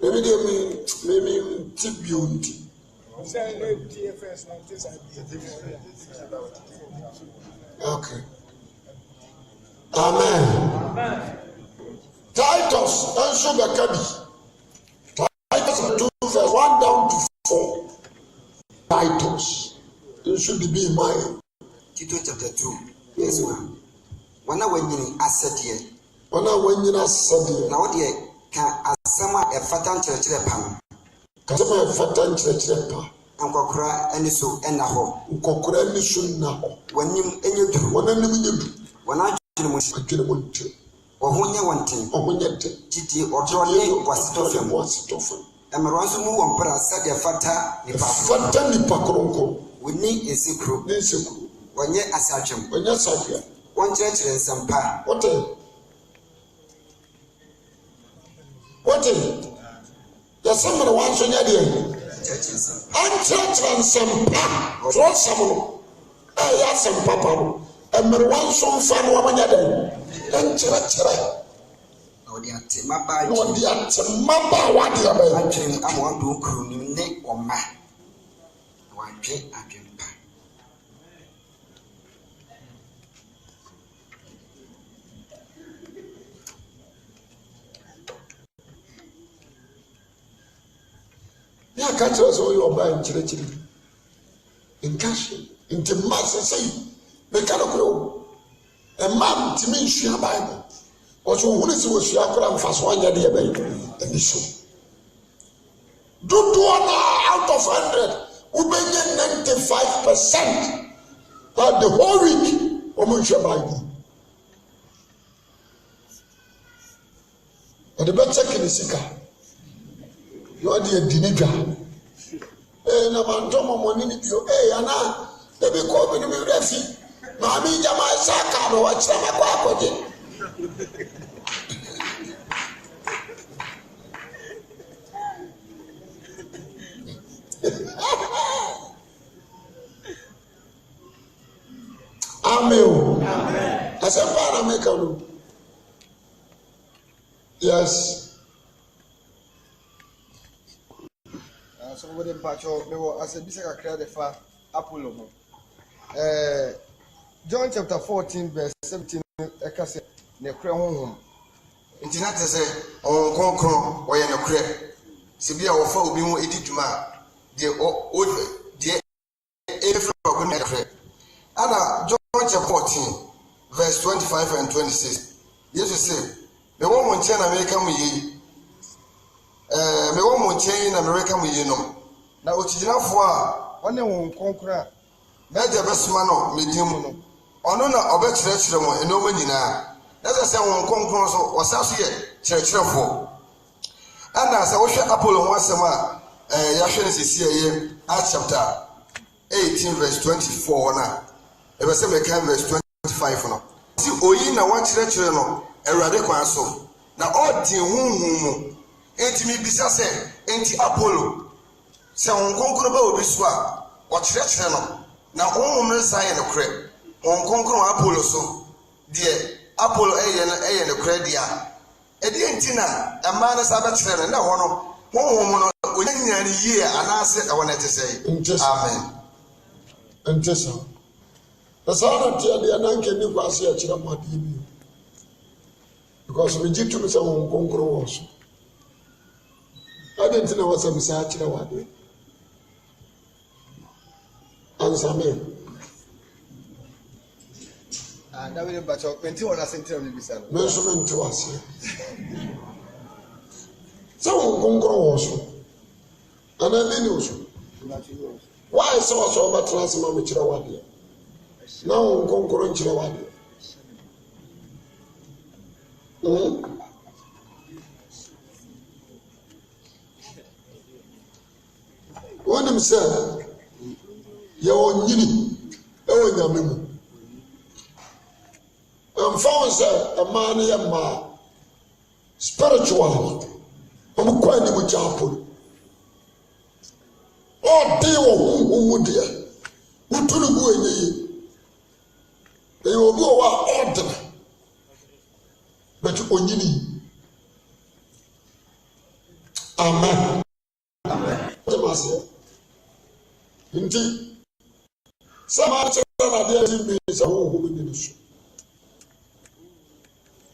Maybe tibionti. Okay. Amen. Titus and Sugar Kabi. Titus 2 verse 1 down to 4. Titus. It should be mine. Titus chapter 2 verse 1. Wana wanyini asadie. Wana wanyini asadie. Na wodi ka asama efata nkyerɛkyerɛ pa no. Kasama efata nkyerɛkyerɛ pa. Nkɔkora ani so ɛna hɔ. Nkɔkora ani so na hɔ. Wanim enye duru. Wananim enye duru. Wana adwene mu nti. Ɔhonye wɔnten. Ɔhonye te. Titi ɔdɔne wasitɔfam. Ɛmɛrɛ nso mu wɔn mpra sɛdeɛ fata nipa. Fata nipa kronko. Woni esekuro. Ne esekuro. Wɔnyɛ asadwem. Wɔnyɛ asadwem. Wɔnkyerɛkyerɛ nsɛmpa. Wɔte. Yɛsɛmmerɛ wanso nyɛ deɛ. Ankyerɛkyerɛ nsɛmpa. Twerɛ nsɛm no. Ɛyɛ asɛmpa pa no. Ɛmmerɛ wanso mfa no wɔmanyɛ dɛ. Ɛnkyerɛkyerɛ. Na ɔde ate mmabaawa. Na ɔde ate mmabaawa deɛ bɛyɛ. Adwene ama wɔn do kuronim ne ɔma. Wɔadwe adwempa. Ya ka kyerɛ sɛ ɔyɛ ɔbaa nkyerɛkyerɛ. Nka hwɛ. Nti mma sɛ yi. Meka no korɛ o. Mma ntimi nsua Bible. Ɔsɛ ohun si wɔsua kora mfa so anyɛ deɛ bɛyɛ. Ɛni so. Dodoɔ na out of 100 wobɛnya 95%. But the whole week wɔn nsua Bible. Ɔde bɛkyɛke ne sika. Yɔde edini dwa. Na mantɔmɔ mɔni ni bio. Ana ebi kɔ bi ni mi refi. Maami jama saka no wa kyerɛ ma kɔ akɔgye. Amen. Asɛmpa na meka no. Yes. So we didn't patch up. There was a bit of a for Apollo. John chapter 14, verse 17. Ekase ne kure honhom. Nti na tese on konkron o ye ne kure. Se bia wo fa obi ho edi dwuma de o de efra ko ne kure. Ana John chapter 14, verse 25 and 26. Jesus said, "Me wo mo nche na America mu yi. Me wo mo nche na America mu yi no. Na otiginafo a one won konkra na je besoma no medimu no. Ono na obekyerɛkyerɛ mo enoma nyinaa. Na sɛ wɔn konkron so wɔsa so yɛ kyerɛkyerɛfo. Ana sɛ wohwɛ Apollo ho asɛm a yɛahwɛ no sisi ɛyɛ Acts chapter 18 verse 24 na ɛbɛsɛ mɛka verse 25 no. Si oyi na wɔkyerɛkyerɛ no Awurade kwan so. Na ɔdi honhom mu. Enti mi bisa sɛ enti Apollo sɛ wɔn konkron ba obi so a wɔkyerɛkyerɛ no. Na honhom no sa yɛ no korɛ. On konkron Apollo so die Apollo ɛyɛ no kura dia ɛdi ntina ɛma no sa bɛkyerɛ no na hɔ no honhom no onyanya ne yie anase ɛwɔ ne te sɛ amen Ntesa. Asana tia dia nanke ni kwase akira made bi. Because we jitu me say won konkro wo so. Ade ntina wasa me say akira wade. Answer me. That will be better. Plenty on us in terms of this. Measurement to us. So won konkro wo so. Ana me ni so. Why so over transfer me kira wade? Now won konkro kira wade. When him said, "You're nyini, you're nyamimu." Found said a man yamma spiritually. I'm quite the chapel. Oh, dear, who dear, who to the boy, they will go out order. But onyini. Amen. Indeed, some are saying me is a whole ministry.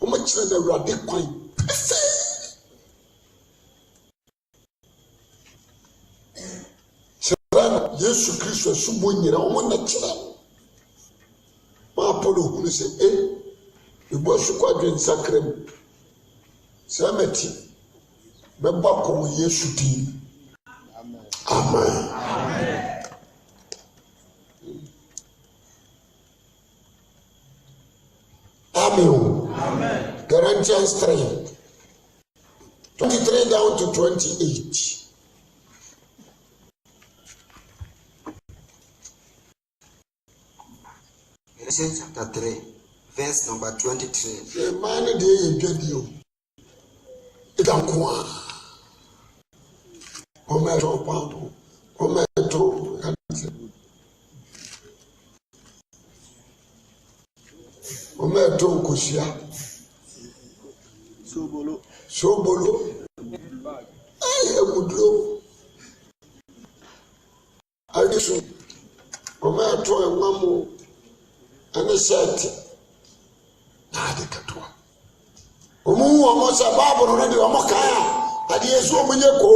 How much the radical coin? Sharon, Jesus Christ was so born here. I want to tell my Apollo who say, "Eh, the boss quadrant sacrament." Sameti, the back of Jesus did. Amen. Amen. Amen. Amen. Corinthians 3, 23 down to 28. Galatians chapter 3, verse number 23. The man they get you. It am kwa. Ometo pando. Ometo kanse. Ometo kushia. Sobolo. Ay emudlo. Agisu. Ometo enwamu. Ane shati. Nade katwa. Omu omo sababu no de omo kan ade yesu omunye ko.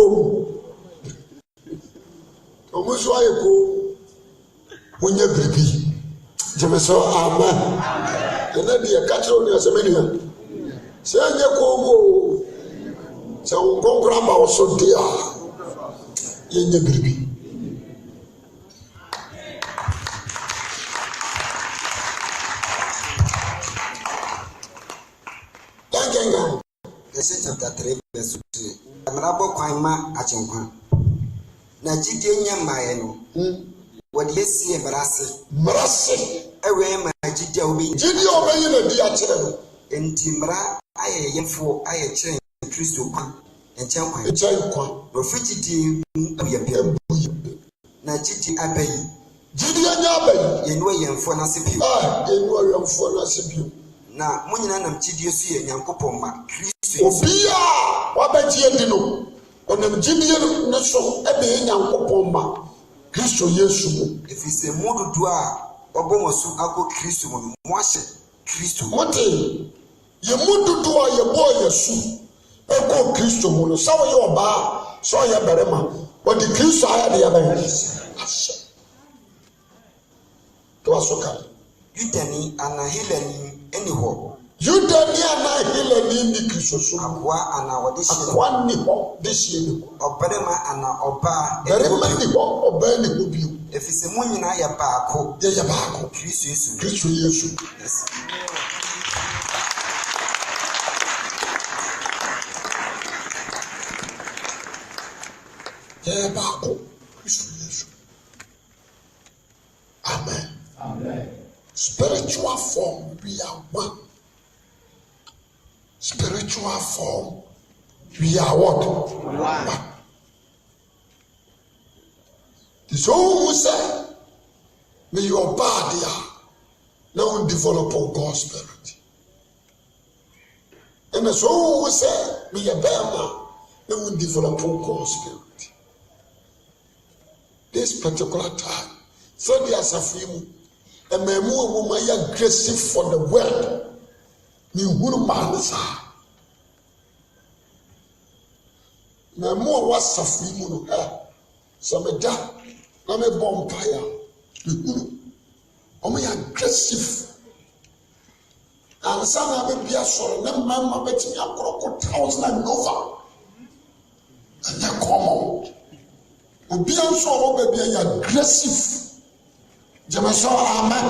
Omu so ayeko. Munye bibi. Jemeso amen. Ena de ka tro ni asemania. Se anye ko mo. Se won konkra ba wo so dia. Yenye bibi. Galatians chapter 3, verse 2. Amarabo kwan ma achenkwa. Na jide nya maye no. Wode esi emrase. Ewe ma jide obi. Jide obi na di akire no. Enti mra aye yefo aye kire Kristo kwan. Enchan kwan. Enchan kwan. No fitidi abuyabia. Na jide abayi. Jide anya abayi. Yenwa yemfo na sepio. Yenwa yemfo na sepio. Na munyina nam jide su ye Nyankopon ma Kristo. Obia wabajie di no. Onam jide no so ebe Nyankopon ma Kristo Yesu mu. Efise mududu a obomosu akọ Kristo mu mo ahye Kristo. Mote ye mududu a ye bo Yesu akọ Kristo mu no sawo ye oba so ye berema odi Kristo aya de ya ba ahye. To asoka Yudani anahilani eni ho. Yudani anahilani ni Kristo so. Akwa ana wode hye. Akwa ni ho de hye ni ho. Obarema ana oba berema ni ho oba ni ho bio. Efise mu nyina ya baako. Ya baako. Kristo Yesu. Kristo Yesu. Yes. Ya baako. Kristo Yesu. Amen. Amen. Spiritual form, we are one. Spiritual form, we are what? One. The soul who said, may your body now develop on God's spirit. And the soul who said, may your bema, They will develop God's spirit. This particular time. So they are suffering. A man who is aggressive for the world. You wouldn't mind this. Na mo wa safi mu no so me da na me bomb fire o me aggressive and some na be asoro na mama betimi akoroko 1,000 and over and ya come obi anso o be aggressive jama so amen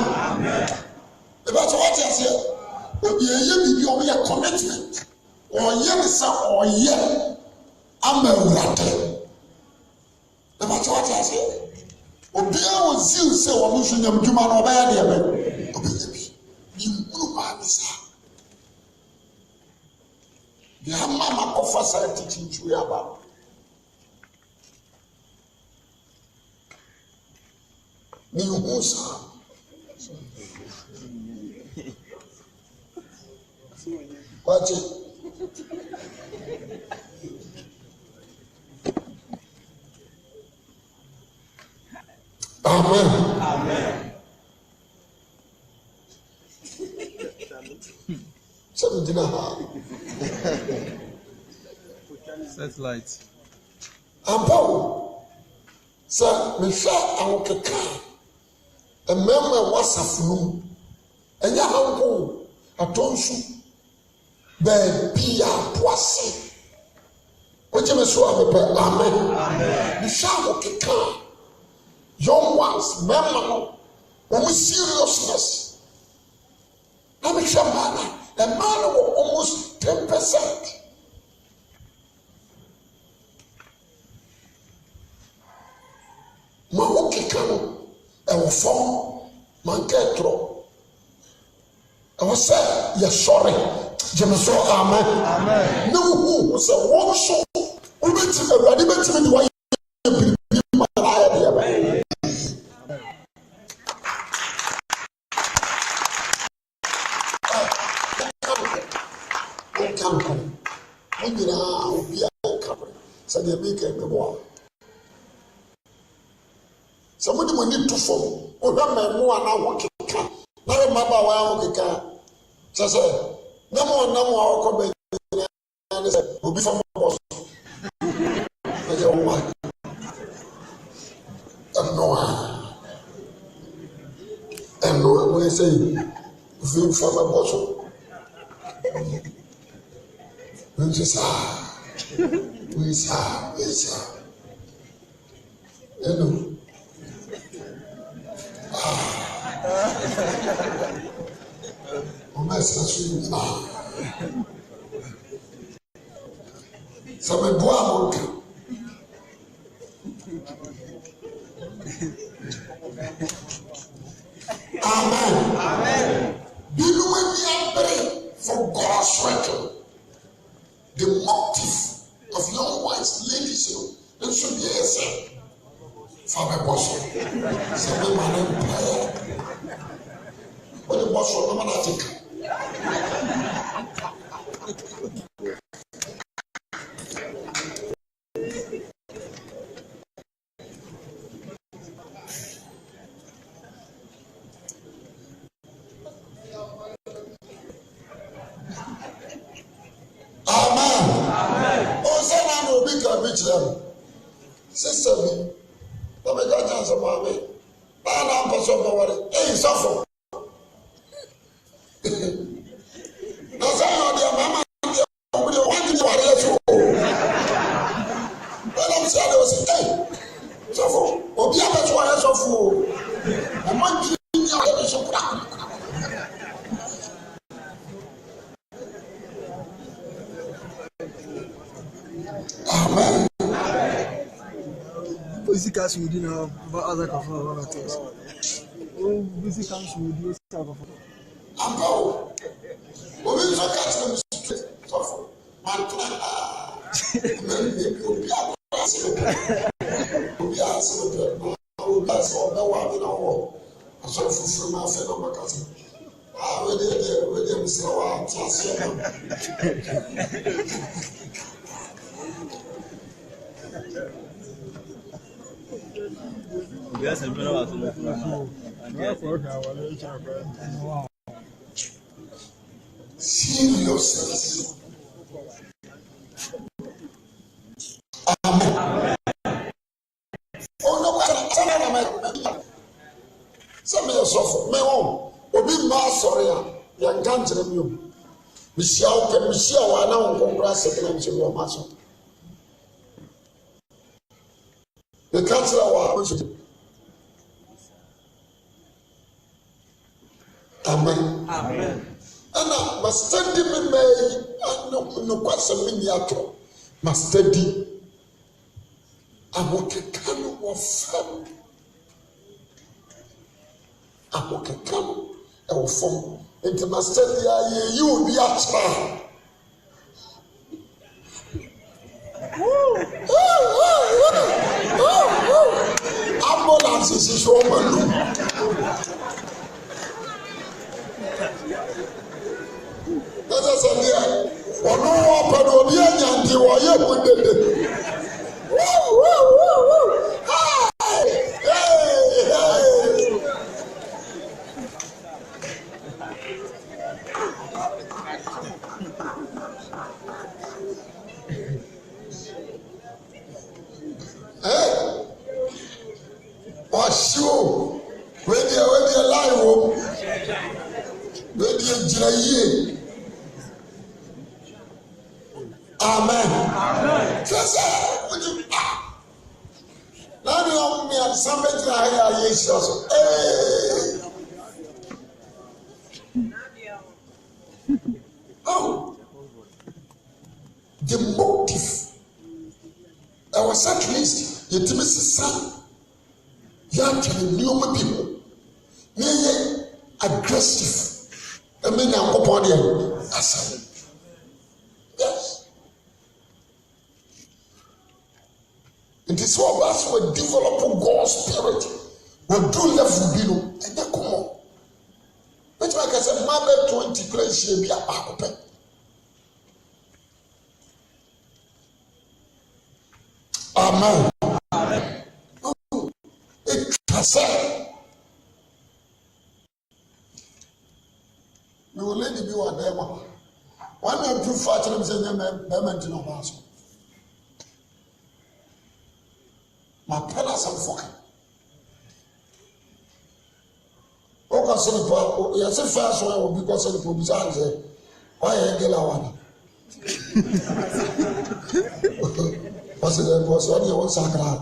about what you say obi eye bibi o me commitment o ye me sa o ye I'm a rat. The matter what I say. Obia was you say what you should do man obey the obey. You man is. The mama offer teaching you about. Ni usa. Watch it. Amen. Amen. Satellite. Apo. Sir, me sha awokeka. A member was afunu. Enya hanko atonsu. Be bia poase. Oje me so abepe. Amen. Amen. Me sha awokeka. Young ones, member, seriousness. I'm sure a man of almost 10%. Mahoki Kano, I was from Manketro. I was say, yes, sorry. Jemaso, amen. Amen. No, who was a one soul. We went to the radical way. Somebody will need to form. Oh, that man, no one now walking. Now, remember why I'm walking. So, no more, come back. Will be from my boss. I don't want. And no, when I say, view from my boss. When you say, we say, hello. So me boa monka. Amen. Amen. Do you know when we are praying for God's work? The motive of young wives, ladies, it should be a say. For my boss, some man in prayer. But the boss will not take. Amen. Oh, say now no big beach them. Sister me. Let me go down some mommy. Now I'm person no worry. Hey, suffer. Now say how their mama we don't want to worry you. When I'm saying they was hey, suffer. Obi aba to worry suffer. I'm not giving you a suffer. Amen. Busy cash we didn't have other cover one of things. Oh, busy cash we do stuff. I'm going. We will not catch them straight. So, man, Seriousness. Amen. Oh no, some years of me home, Obi Masoria, young country, Michelle, I know, congrats against your master. The country was Amen. Amen. And I must study me, no question in the atro. Must study. I want a canoe of fun. I want a canoe of fun. And to must study, you will be a child. Ambulance is over. That's a idea. Or no open or the end, you are yet with it. Sure, when you're alive, when you're Amen. Amen. Now you me and somebody here, Jesus. Oh, the motive. I was at least the Timothy's son. Young people, nearly aggressive. I mean, I'm upon you. Yes. It is all of us will develop God's spirit. We'll do level below. And then come on. But like I said, my 20 place here be a back. Amen. Say, we will let you be what they want. One of two factors in the mention of us. My pillars are fucking. Oh, so yes, the first one will be because of the proposal. Why a girl? Was it was only one sacred?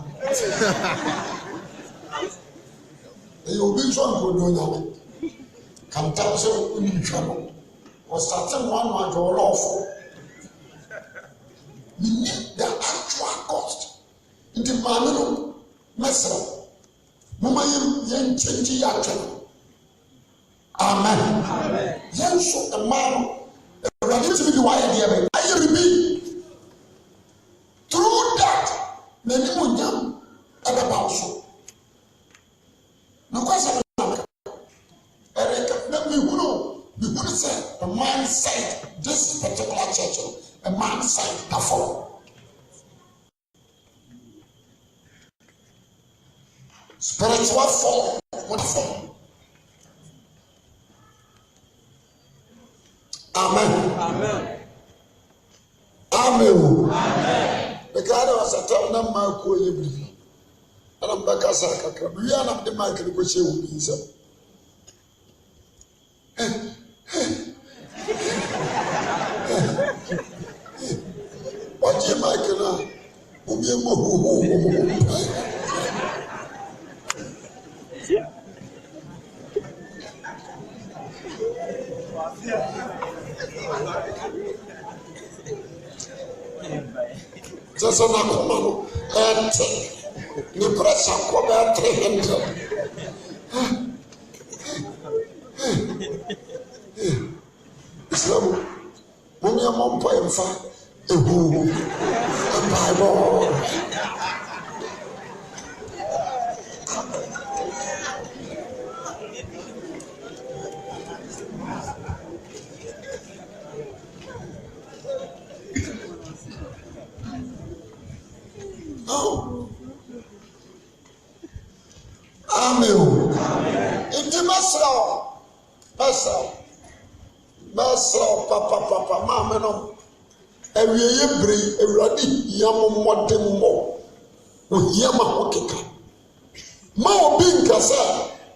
You will be one who do now. Come tell so in trouble. Or starting one month or lawful. We need the actual cost. In the manner myself. Mama yen change action. Amen. Amen. Yen so a man ready to be the wire there. I be through that. Many more young at about so. No question. Let me know. You would say a man said this particular church, a man said the follow. Spiritual fall, what fall? Amen. Amen. Amen. Amen. The God was a town of my cool. And I'm back as a cacra. We are not the mic which you will be. What you mic now? Just a nakumano and the pressure come out 300. Islam, when your mom poem for a woo, a Bible. Masra papa mama no ewiye bre ewurade yam modem mo ohiyama hokeka ma obi nkasa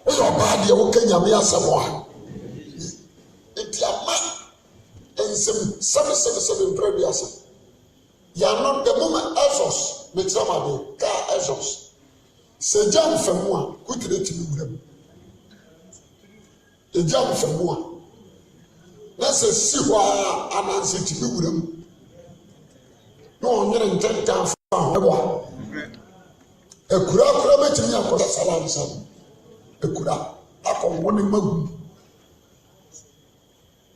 e oba de wo kanyame asemo a etiama ensem seven previous ya not the moment Exodus metramade ka Exodus se jam famu a kutire timi wuram e jam famu a let's see why I'm answering to you with them. No, I'm going to take down from a crowd to me. I call a salam son. A crowd. I call one in my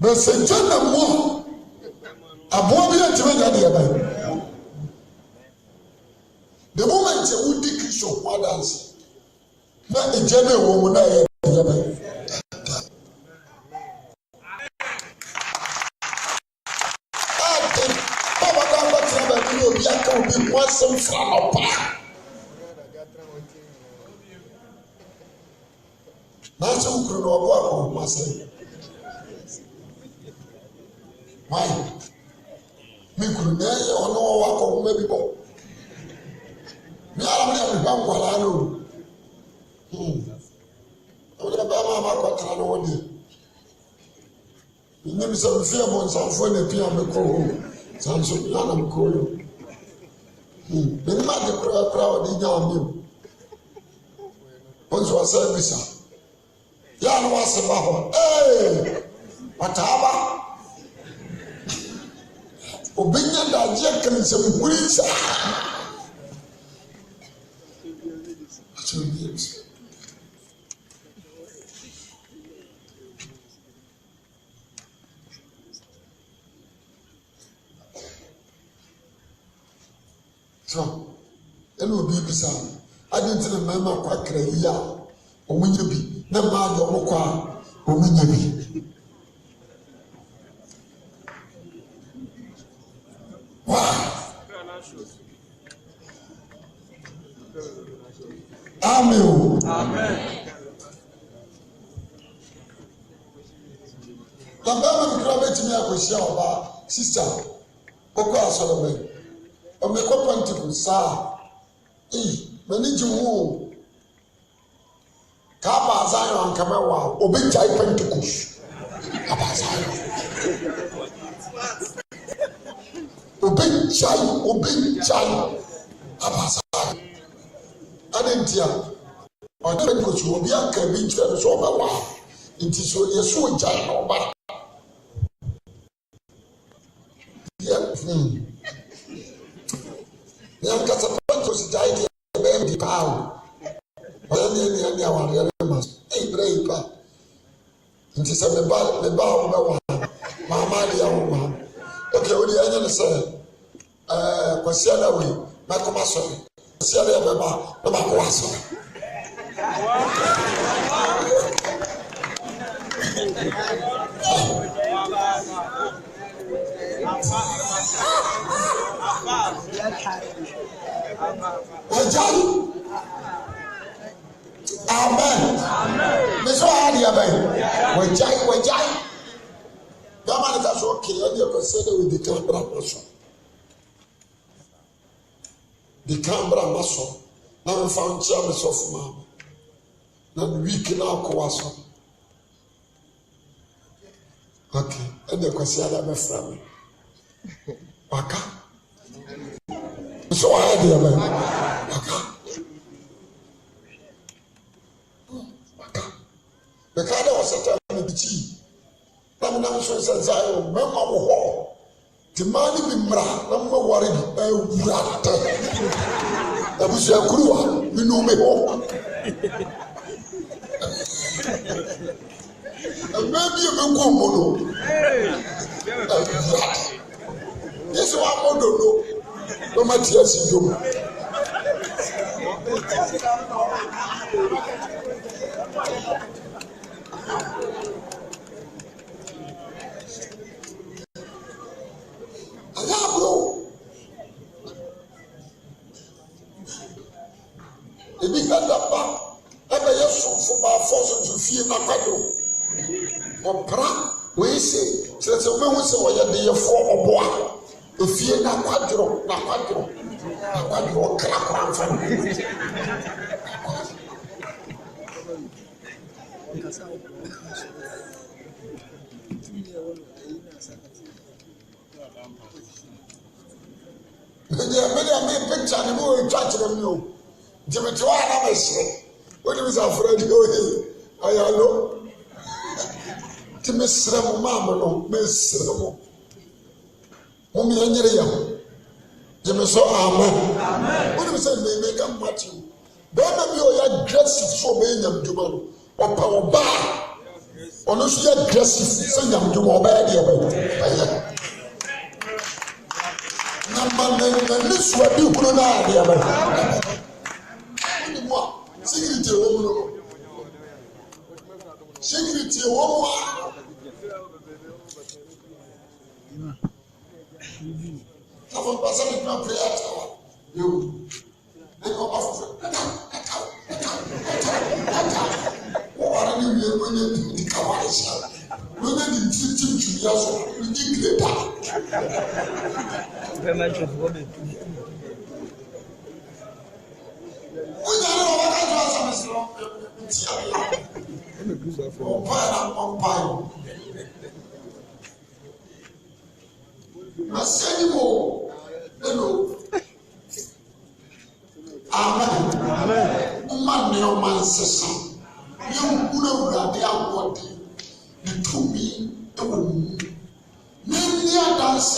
but St. John and more. A boy to make a the moment you would decrease your fathers, not the general woman I have. Some from that's who could not walk on myself. Why? Me could never or no walk on maybe more. Me, I don't know what I know. I would have been my one day. You never said, fear months on for the piano call. Sounds so young and cool. The man the crowd in your once was service. Yan was about, hey, whatever. Opinion that Jack and some breeze. So, and will be beside. I didn't tell my mamma quite crazy, or when you be, no matter what, or when you be. Wow. Amen. Amen. The Bible grabbed me up with your sister. Oka Solomon. O me ko pantiku sa mani jiwu ka ba Zion kama wa obi jai Pentecost aba Zion obi jai aba Zion adentia o Pentecost obi aka bi kire so ba wa nti so yeso jai no ba Yang kata Pentecost jadi di pau. Orang ni awal dia mas. Berapa? Nanti saya bawa mama dia rumah. Okey, dia hanya saya. Kuasian awi, nak masuk. Kuasian dia bapa, nama kuasa. Wajai. Amen. Meso hadi abai. Wajai. Gama ni kaso okay, you consider with the Canberra maso. The Canberra maso. Na found chairman of mama. Na week na ko waso. Okay, and the kwasiada be from. Waka. So I had the the kind of Satan in the tea. Nam so says I remember war. The man be bra, number worried rat. That was your crew, we know me home. And maybe you can go mono. This one mono. No matter yes, you do. Bro. If you got that back, ever yes, for my force to feel my father. ɔyɛ de yɛ fo ɔboa efie na kwadro kra mfa no me picture ne mo twa kyerɛ me o Jimmy wa na mesre when we are afraid go here ayalo ti mesre mo maamo no mesre mo me anyere ya Jimmy so amen when we say me make am match you be na bi o ya aggressive so be nyam djuma no opa oba ono so ya aggressive so nyam djuma oba ya de oba number this what you could not have security one person in my prayer tower you go off what are you when you the kawaii when you team to yours you get that very much of women.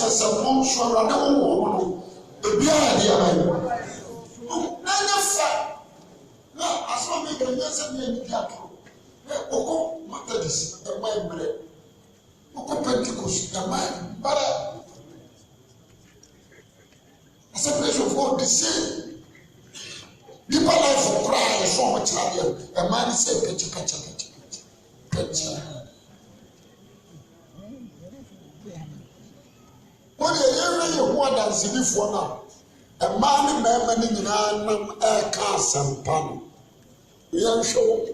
As a monster, I don't want to be a as long as you can just be in the cattle. Oko Methodist, the way bread. Oko Pentecost, the man, but as a place of God, the same. People life for cry so much higher. A man said, Petcha. When you want to see for now, a man in a castle pan. We are sure.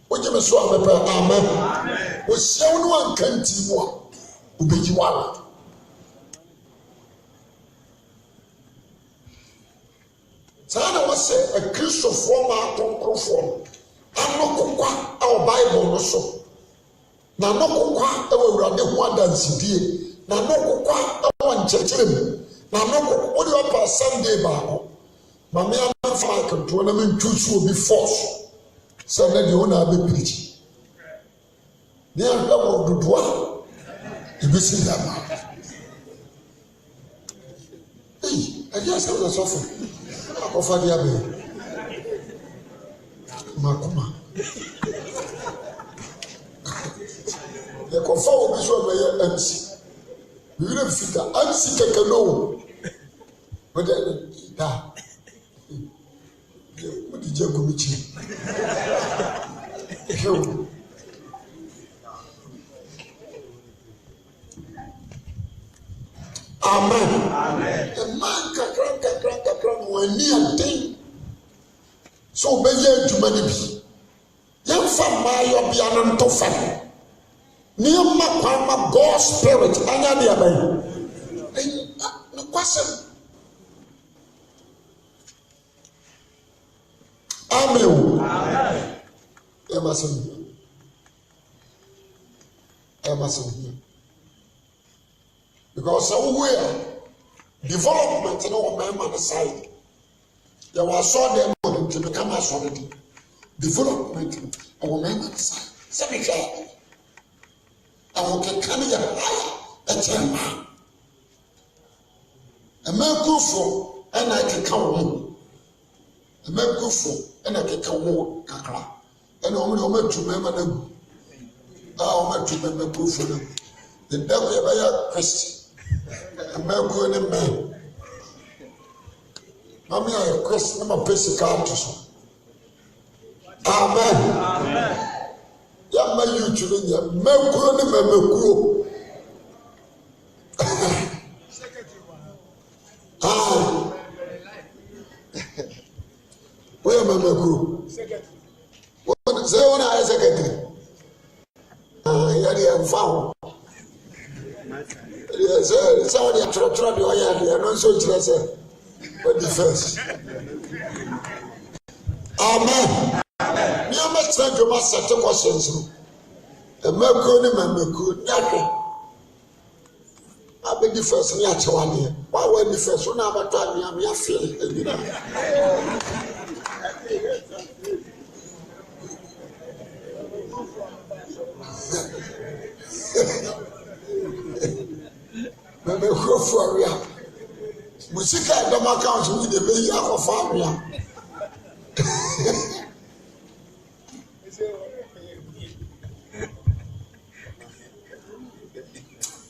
What you saw, amen. We shall no one continue. Ubijuana. Sana was say a Christian former conform. I'm not our Bible also. Now, no cocoa, our one dance. Na no kokwa awon chechire mu na no kokwa odi opa Sunday ba ho ma me am fa kanto na me ntwusu obi force so na de ona be preach ne ahwa mo dudua ibisi da ma aja se o so fo akofa dia be makuma e kofa obi so be ya MC we don't fit that. I'm sick of no. But then, what did you go with you? Amen. A man can when near thing. So, be here to many be. Young from my obianam to fan. Niyama kwama God's spirit anya dia bai no question amen emerson because somewhere development no man side there was so them to become a solid development our man side say I will get Canada a chairman. A man go for and I can come home. A man go for and I can come home. And only to remember them. I to remember go for them. The devil by a Christian. A man go in a man. Mammy, I request them a basic artist. Amen. Yama you children, ya mekuro ni memekuro. Where am I memekuro? Say one I secretary. Yari am found. Somebody are trying to do it. I'm not so interested. But the first. Amen. Me am a trying to master the questions. The Mercury, my Mercury, I beg the first me at 1 year. Why were the first one? I'm a time, I'm a feeling. Maybe go for a real. Musika don't account with the baby of family.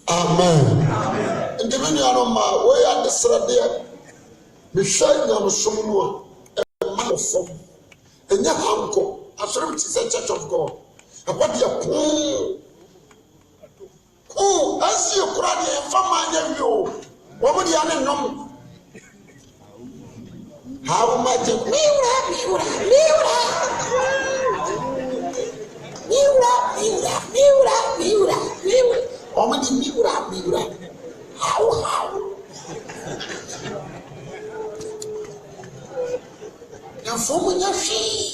Amen. And the many are way at the Sradia. The shine on someone, a man of form, and your uncle, as a church of God. And what you oh, I see you crying and from you. What would you know? How much Miura. How? Now, for your feet.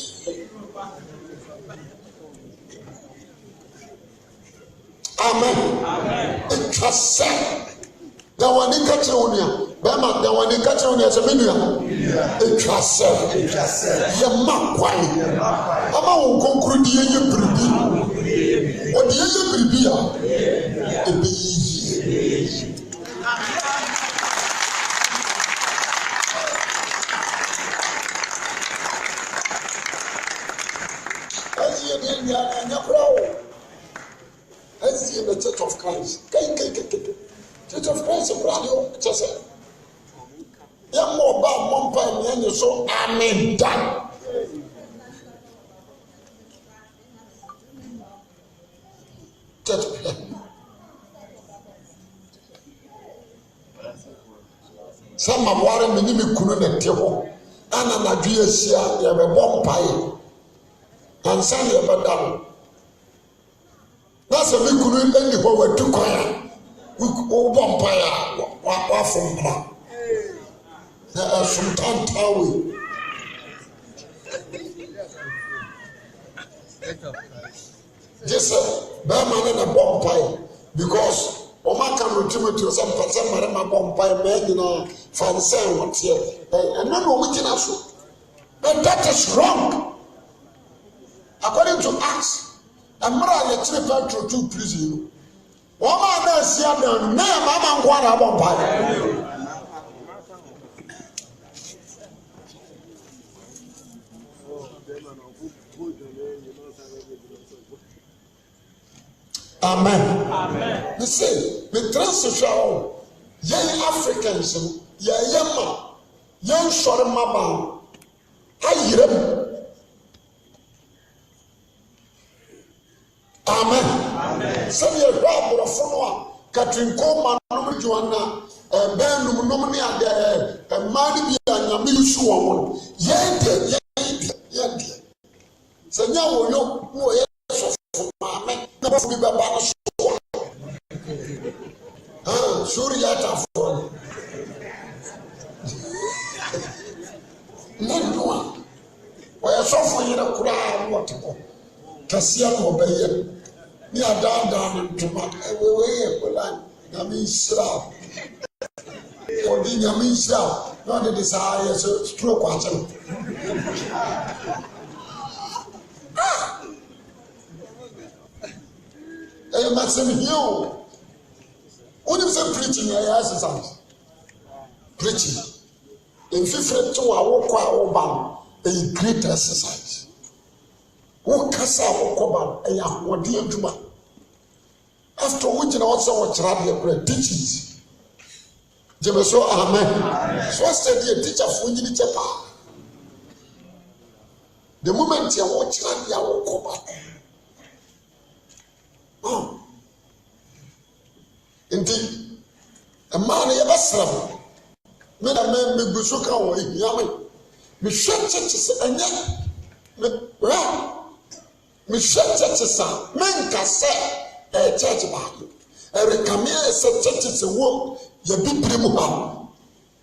Amen. It was said that when you catch on Bama, that when you catch on as a million, it was said, your map, why? Ama will conclude the year preview. Or the year preview. It be easy. As you did, and your pro. As in the Church of Christ. Church of Christ, radio, just say. Young more about one time, and you so amen done. Church of Christ. Some of what I mean, you couldn't let you go. And I'm not doing this, you have a bomb pie. And send you about down. That's a big good ending for two choir. We go vampire, what from Bra. There are some time tower. Just a Berman and a vampire because Oma can return to some person, Madame Vampire, man, you know, fancy what's here. And no which is but that is wrong. According to us. Amara ye chire petro to prison. One man na sia dan na mama nkwa na bompa. Amen. We say the transsexual young Africans ye yema young short mama ayire. Amen. Some year Bible of Fonua, Catherine Coleman, Joanna, Ben Nomini, and Madi and Yamisu woman. Yet. So now we know who is for Mamma, never be banished. Suriata for no. Why so for you to cry? What? Cassia obey. Me are down to my way, Yamin Sra. Or the Yamin Sra, not the desire, so stroke watching. I must say, you. What is the preaching? I exercise. Preaching. In 52 hours, a great exercise. Who cast out Coban and Yahweh Juma? After which, I also watch radio teachings. Jebeso, amen. So I said, teacher for you, Chapa. The moment you watch radio Coban. Oh, indeed, a man ever served. Men a man may be so coward, Yaman. Me shut churches and yet, well. Me shut churches, men can say a church about ɛrekamea ɛsɛ kyɛkye sɛ wo yɛbi bere mu ha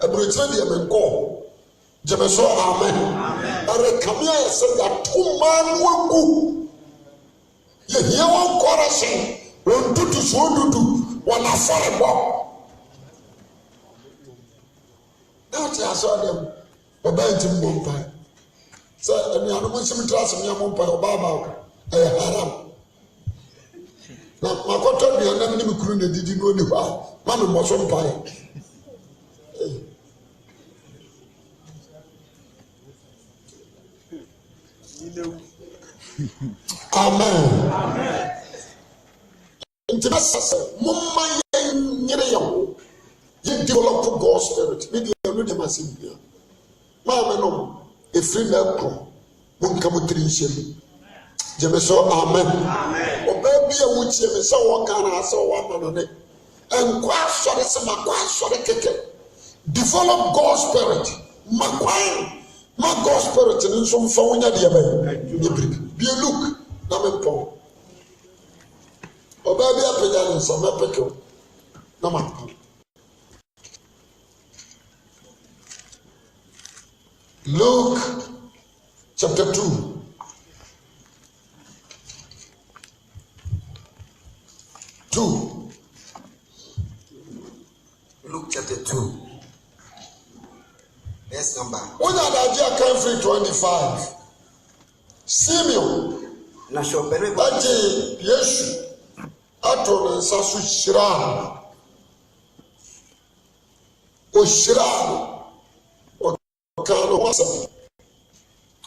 aburokyerɛ deɛ menkɔ gyeme so amen ɛrekamea ɛsɛ yɛato maa no agu yɛhia wɔn kɔre sen wɔn dudu so dudu wɔn afɔre bɔ na wote asɔ dɛm ɔbaa nti mbɔ mpae sɛ anuanom nhyɛm tra asɛm yɛ mo mpae ɔbaa baa ɛyɛ haram na makɔtɔ aduanam ne me kuru na didi no ɔni hɔ a ma me mmɔ so mpae amen nti bɛsɛ sɛ momma yɛnyere yɛ ho yɛ develop God spirit me deɛ ɛno deɛ masɛ bia maame nom ɛfiri na ɛkorɔ monka mo tiri nhyɛ mu gyeme so amen ɔbaa bi a wokyie me sɛ wɔka na asɛ wɔama no ne ɛnkɔ asɔre sɛ makɔ asɔre kɛkɛ develop God spirit makwan ma God spirit no nso mfa wonya deɛ bɛyɛ ne biribi bie look na mempɔn ɔbaa bi apagya ne nsa mɛpɛkɛw na mapam Luke chapter 2 Luke chapter 2 verse number when Adaji came free 25 Simeon na shopere Baji Yesu ato ne nsa so hyira o hyira o kano wasam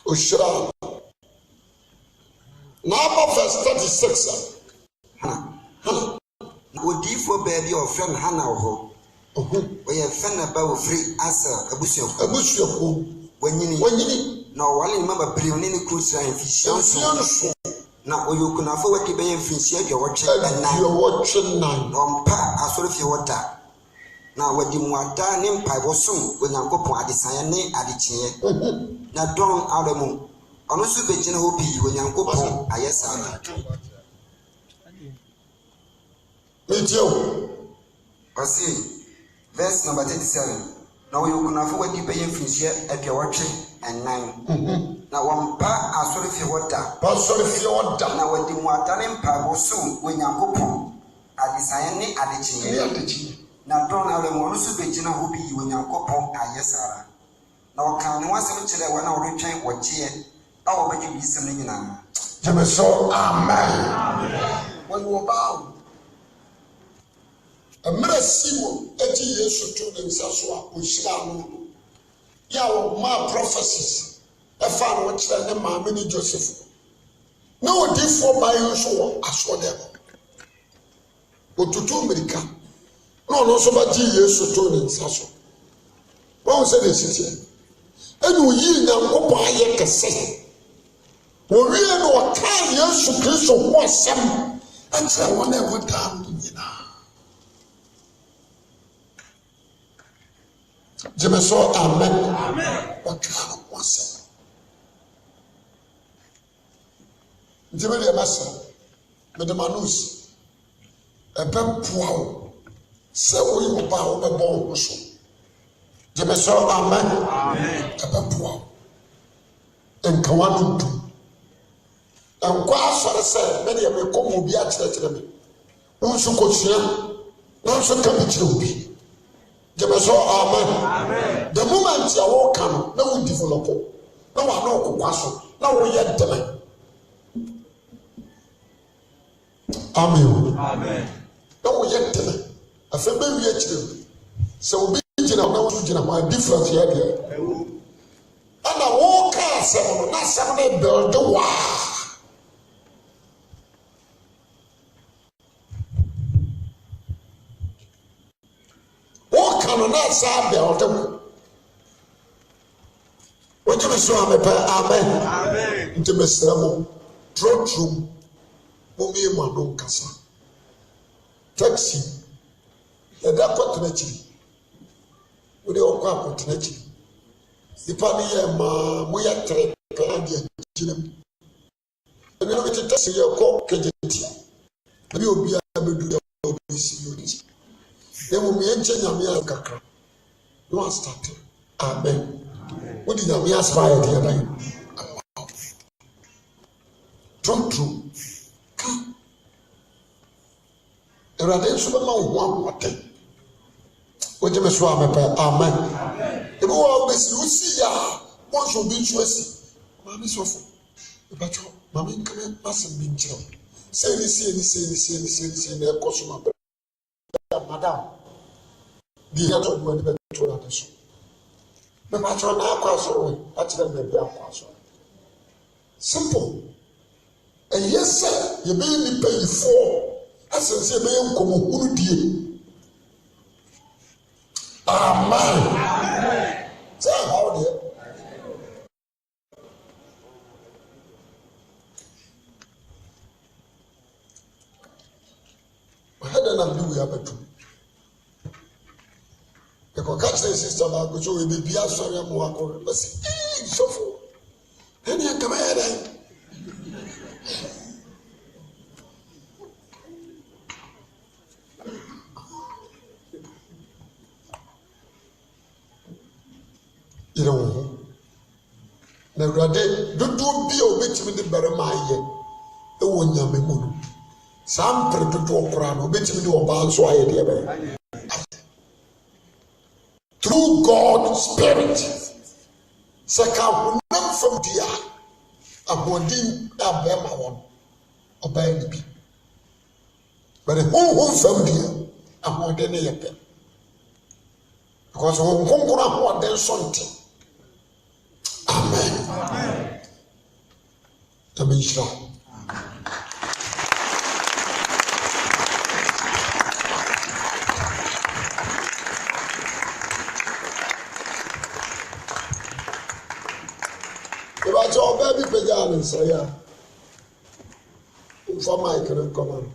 o hyira na aba verse 36 odifo baabi ofren hana ho oye fena ba ofri asa abusuafo wanyini na wale mama brioni ni krusa infisio na oyokunafo wati beye mfinsia de wotwe nan ompa asorofie wota na wadi muada ne mpai bosom onyankopon adesan ne adekye na don awemu ono so begina ho bi onyankopon ayesa Metio Ɔse verse number 37 na oyokunafo wadi beye mfinsia de wotwe nan na wampa asorofie wota na wadi muada ne mpai bosom onyankopon adesan ne adekye na don awemu ono so begina ho bi onyankopon ayesa na ɔka ne wasɛm kyerɛ wɔn a wɔretwɛn wɔgyeɛ a wɔbɛgye bi sɛm ne nyinaa gyeme so amen wɔn wɔ baawo mmerɛ Simon agye Yesu to ne nsa so a ɔhyira no yɛ a wɔmaa prophecies ɛfa no wɔkyerɛ ne maame ne Joseph na odiifoɔ baa yi nso wɔ asɔre hɔ ɔtutu mmirika na ɔno nso bɛgye Yesu to ne nsa so wɔn sɛ de sitiɛ ɛna oyii Nyankopɔn ayɛ kɛse wɔwie no wɔkaa Yesu Kristo ho asɛm ɛkyerɛ wɔn a ɛwɔ daa no nyinaa gyeme so amen wɔkaa no ho asɛm nti medeɛ mɛsɛ mede manos ɛbɛmpoa wo sɛ woyɛ wo ba a wobɛbɔ wo ho so gyeme so amen ɛbɛmpoa wo nkawa no ntum nkɔ asɔre sɛ medeɛ mekɔ ma obi akyerɛkyerɛ me wo nso kɔsua na nso ka me kyerɛ obi gyeme so amen the moment ya woka no na wo develop na wana ɔkokwa so na woyɛ dɛmɛ amen na woyɛ dɛmɛ afei bɛwie akyerɛ sɛ obi gyina na wo gyina ma different yɛ deɛ ɛna woka asɛm no na asɛm no build waa no na sa bia otem wogyeme so amepa amen nti mesra mo trotrum mo mi mo no nkasa taxi yɛda kɔtena kyiri wode ɔkɔ akɔtena kyiri nipa ne yɛ ma moyɛ tere pɛa de agyina mu ɛno no mete taxi yɛkɔ kagyetia bi obiara bɛdu esi emu me enche nyame akakra no start amen what did nyame aspire the other true erade nso be ma wo amote oje me so amepa amen ebe wo be si usi ya won so bi nso asi ma mi so fo eba cho ma mi nkame pass bi nchiro say ni na ekoso ma madam bi ya to do ni be to na so me ma cho na akwaso we a kire me bi akwaso simple and yes sir you be ni pay for asense be nkomo hunu die amen say how there hada na bi we abatu e ko catch the sister ba go so we be bia sorry mo akọ basi sofo eni akama ya dai ira wo na urade dodo bi obetimi de bare maaye e wo nyame mu no sampre dodo okra no obetimi de oba nso aye de be through God spirit saka wonam from dia abodin abema won oba ni bi bare who from dia abode ne yepe because won konkora ho den sonte amen amen tabisha so baby pejan saya for my current command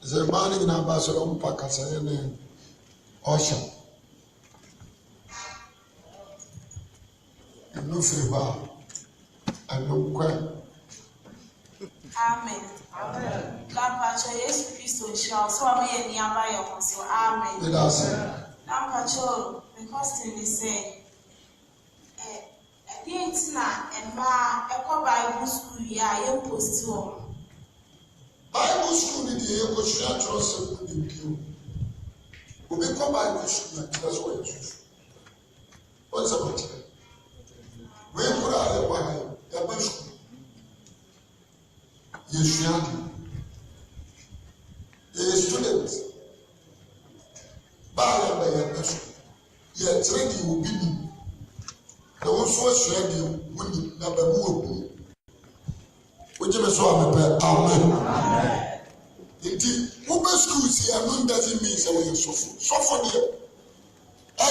the man in Abasalom Pakasane Ocean and no free bar and no quack. Amen. Amen. God bless you. Yes, Christ shall so I may nearby your so amen. It does. Now, Patrol, because they say, a dinner and ma a Bible school, ya, you post to Bible school in the Eco Church in you. We become Bible school, that's what it is. What's about it? We put out a while, a Bible school. Yes, you are students. By a person. Yet, training will be me. The one so share you when number one. Which is so amen. Indeed, open schools here doesn't mean that we are so here. I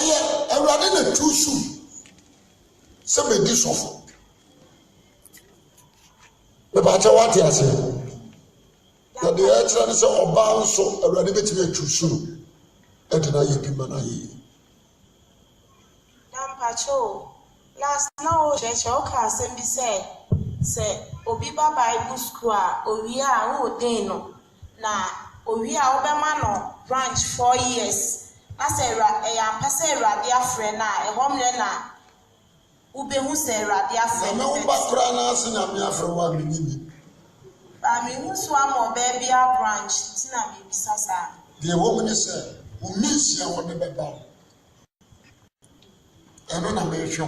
rather than too soon. Somebody suffer. The battle what you say. That the extra is a bounce so a ready to be too soon. And now you be man. Patrol. Last now, church okay, say Obi Bible School, Oria Udeno, na Oria Obemano branch 4 years. I say, I am passing Radia Frena, a homeland, Ubehu say Radia Frena. No background, and I'm here for 1 minute. I mean, who's one more baby branch, Tina Bisasa. The woman is who miss you on the bed. I don't know where you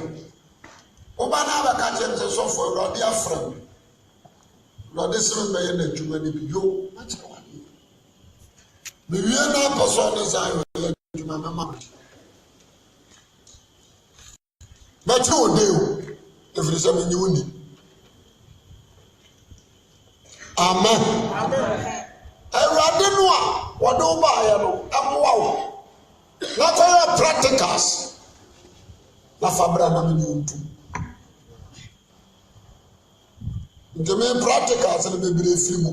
Obana catch him so for Radia friend. Radism may end to many you. The Vienna person is I to my mamma. But you do if it's something you need. Amen. I radinwa, what do buy? I'm wow. Not all practicals. La Fabra Namin. The main practicals and the baby film.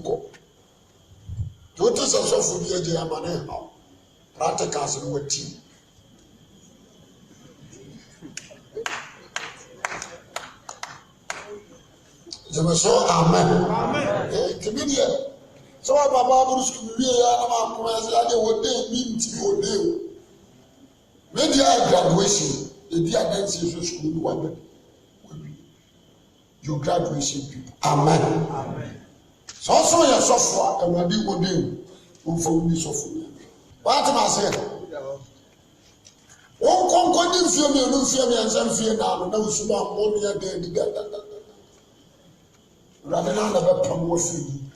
What is a soft food year, man? Practicals and what tea. so amen. Comedian. So my Bible school we are na ma say ade wo dey minti wo dey. Media graduation, the dia dance school one. Your graduation people. Amen. Amen. So also your software and we will do for this software. What am I saying? One concording film, you don't fear me and some fear now, no small money a day. Rather than a promotion.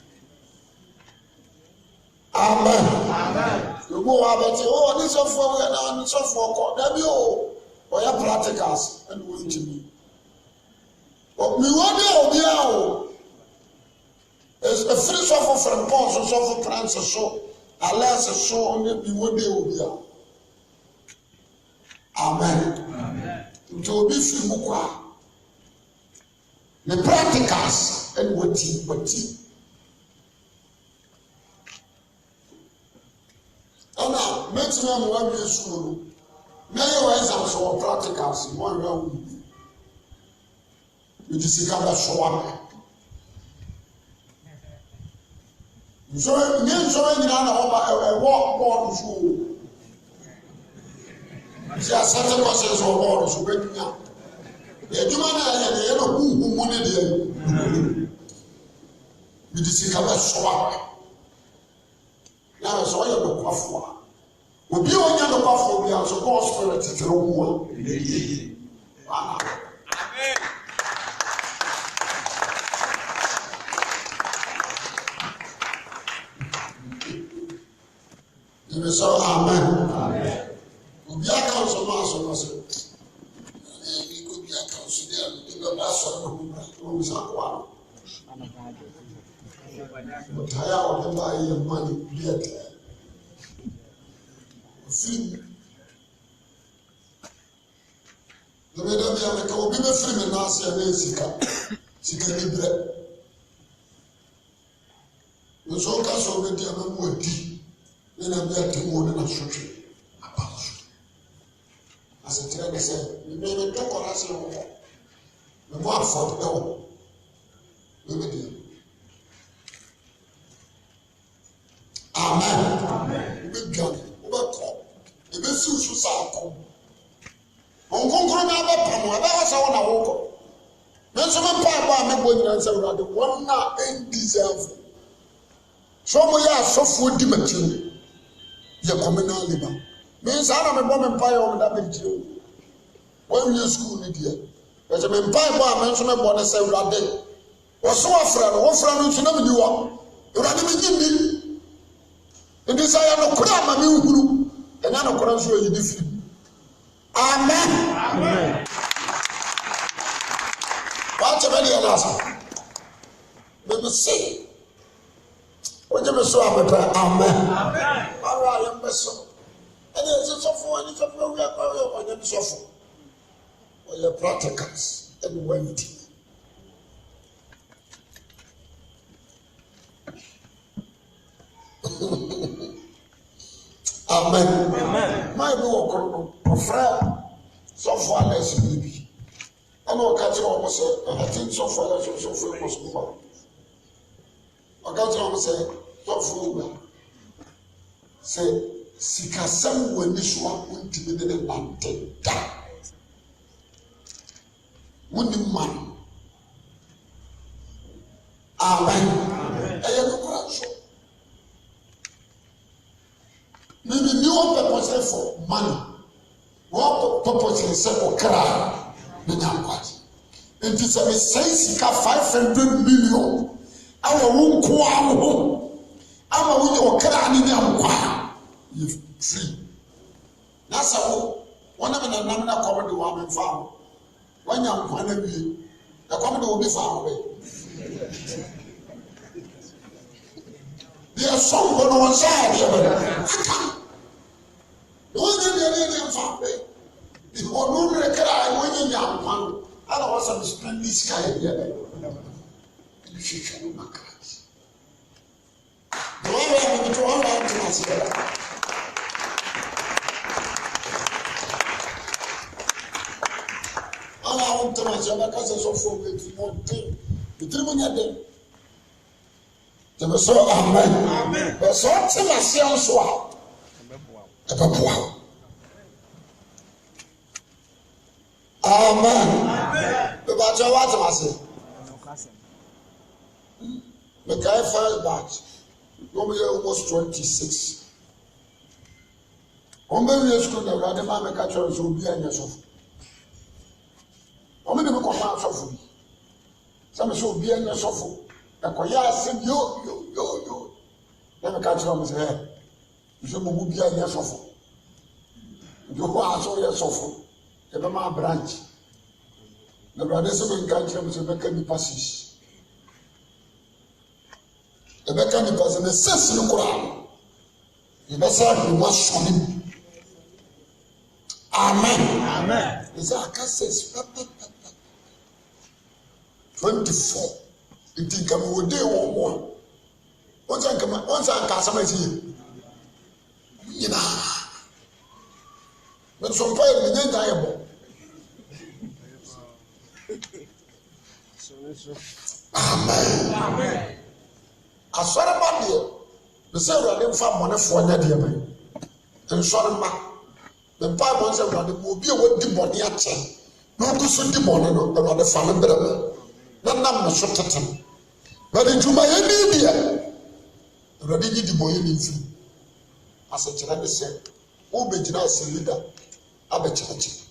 Amen. Amen. You go out and say, oh, this software and this software, there you or your practicals and wait to me. But me what they are. It's a free software from Paul, so software plans so, alas, so only be what they will be. Amen. To be free mukwa. The practicals and what he. And now, makes me one year school. Many ways I'm so practicals in 1 round. Which is a kind of show. So, men showing in a walk board school. See, I certain questions or board so waking up. The Jumana who wanted it. Which is a kind of show. Now, so I am a quafford. Will be on your quafford, we are so God's spirit is a woman. Amen. You say amen. Amen. We be a council master, master. We could be a council there. The master who is a one. But I have to buy your money yet. Free. The way that they will be free and not say, Sika Libre. The so cast already a member D. Then I'm there to more than a short. As a trainer said, we may not talk on us. The more for the devil. Amen. Amen. Big gun. The best you should say. On concrete, I was on a walk. Then some papa make one answer rather one now ain't deserve. So we are so food dimension. Your communal labor. Means I am a bomb empire on that big deal. When you school idiot. But a empire bar mentioned a bonus every day. Was so afraid, one friend who never knew what. You are the the desire no crab, my group, and I don't cross you different. Amen. Amen. What's a very answer? Baby, say, what you saw, amen. Amen. All right, I'm so. And it's so for any of we are going to suffer. Or your practicals and went. Amen. Amen. My book of friend, so far less baby. I know catching almost I think so far less so famous. I got almost so full. Say, Sikasam when this one went to be the mountain. When the man. Amen. I am a maybe new purpose for money. What purpose for crime? And this is a sense 500 million. Our room quam. Our window crime in your you free. That's how one of the nominal comedy woman found. When you're one of you, the comedy will be far away. There's someone on one side. One day they're family. If one room cry when you're young one, I don't want to spend this guy here. You should show my cards. The way I have to all out to myself. All I want to myself because I so full with one thing. titiri mu nya den so amen but so tell us here so a amen but you what I say the guy fell back almost 26 on be school na rade ma me ka choro so obi anya so o me be ko ma so fu some so obi anya so fu e ko ya asem yo na me ka choro me say so mo obi anya so fu yo ko aso ya so fu e be ma branch na rade so me ka choro me say be ka ni passes e be ka ni passes me sesi no kura e be sa ni wa so ni amen is that says 24 it think am wo dey one more once I can sama see you know but some fire me dey diable amen asore ba dey be say we dey fa money for nya dey ba en sore ma the Bible says that the obi wo di body ache no go so di body no e wade fa me brebe na nam no so tetem but ntuma ye ni dia rodi di boye ni fi asechira de se o be gina as leader abecheche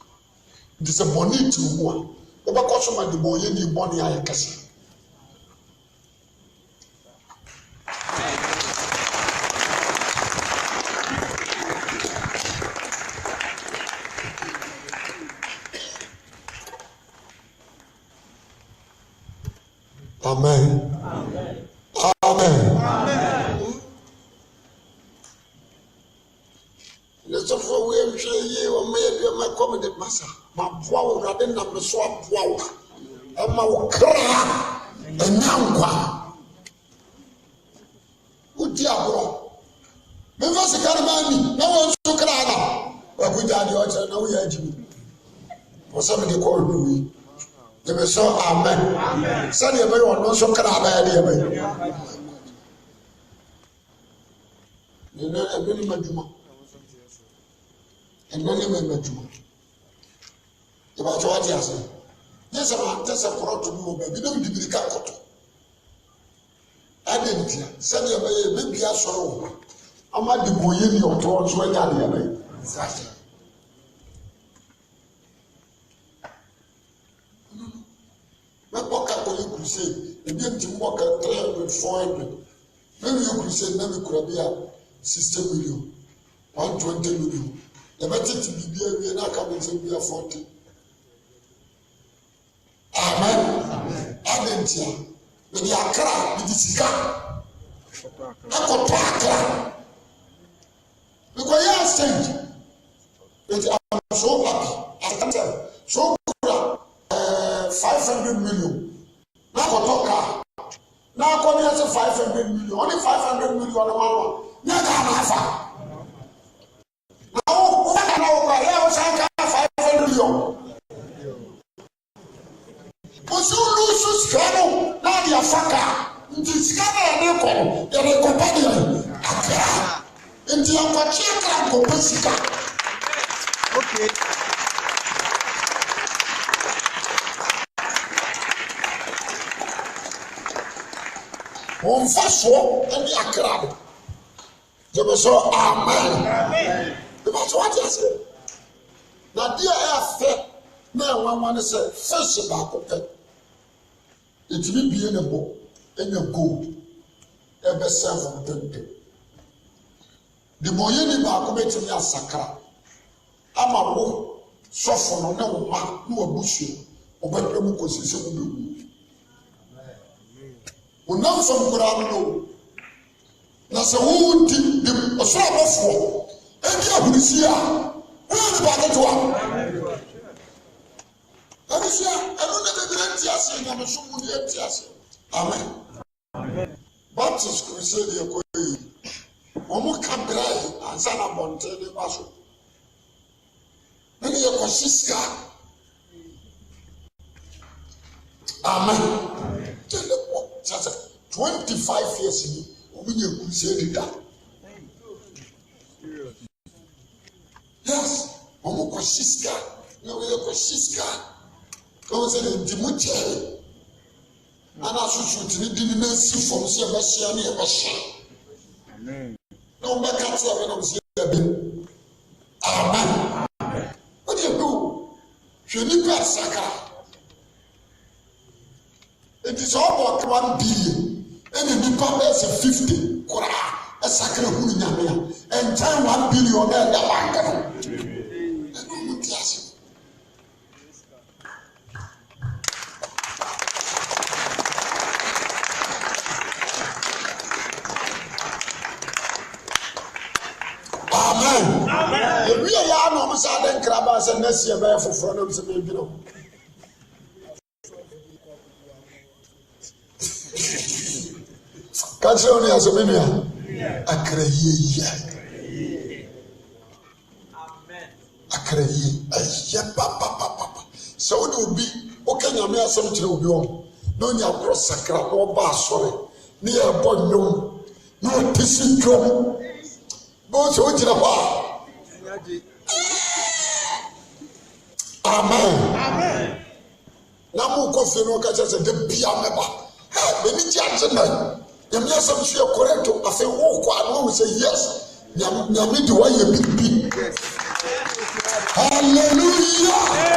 this a body to who o ba ko so ma di boye ni body aye kase amen let's for we am sure ye o me be my comedy massa ma boa rade na me so aboa e ma wo kra enyankwa udi abro me fa se kare ma ni na won so kra na wa ku ja di o che na wo ya jibi o se me de ko do wi de so amen sani e be won no so kra ba ya de be ni na e be ni maduma and then they went to about what you say. Yes, I'm just a pro to do, but we don't do the cacoto. I didn't hear. Send your baby as sorrow. I'm at the boy in your throats when I am. Exactly. My pocket could say, you didn't walk a 300, 400. Maybe you could say, never could be 60 million, 120 million. The better to be na come to be 40. Amen. Adentia. With the Accra, with the Sika. Akopakra. Because you are strange. But I'm so happy. I can tell. So 500 million. Now Kotoka. Now come here to 500 million. Only 500 million on the one. Never. Now, I was 500 million. But you lose Scano, now you're fucker. In the Scano, you're a companion. In the Apache, Compessica. Okay. On first walk and the Accra. You were so amen. That's what you say. Now, dear affair, now one say, first about it. It will be in a book, in a gold, ever serve them. The more you about committing your sacra, I'm a woman, soften on no man, no a bush, or what you position. We know some good I know. Now, so who did the slap of war? And you will see her. Who's about to one? I will see her. I don't know the empty. I'm a someone empty. Amen. Baptist crusade, you're going. Omo Cabray and Sana Montele Basso. Many of Cosiska. Amen. Just 25 years when you could say that. Yes, Omoko Shiska, no, Shiska. Don't say the Dimuche. And I should didn't see from Siamasian. No matter when I'm saying, Amen. What do you do? You need to saka. It is all about 1 billion. And the people is 50. Kora, a sacred hunyamia. And time 1 billion and the bank. Amen. Amen. We are no Sadan Crabas and Nessia Bear for Fronums and maybe no. Catch only as a minion. I create. Amen. I create. Papa. So it will be okay. You may have something to be on. No, you have cross sacra or bar, sorry. Near boy, no tissue drum. Both of you are. Amen. Amen. Namu kofi no kacha se de bia meba. Be ni ti agena. Yam ya some sure correct to afi wo kwa no say yes. Nyam di wa ye big. Hallelujah.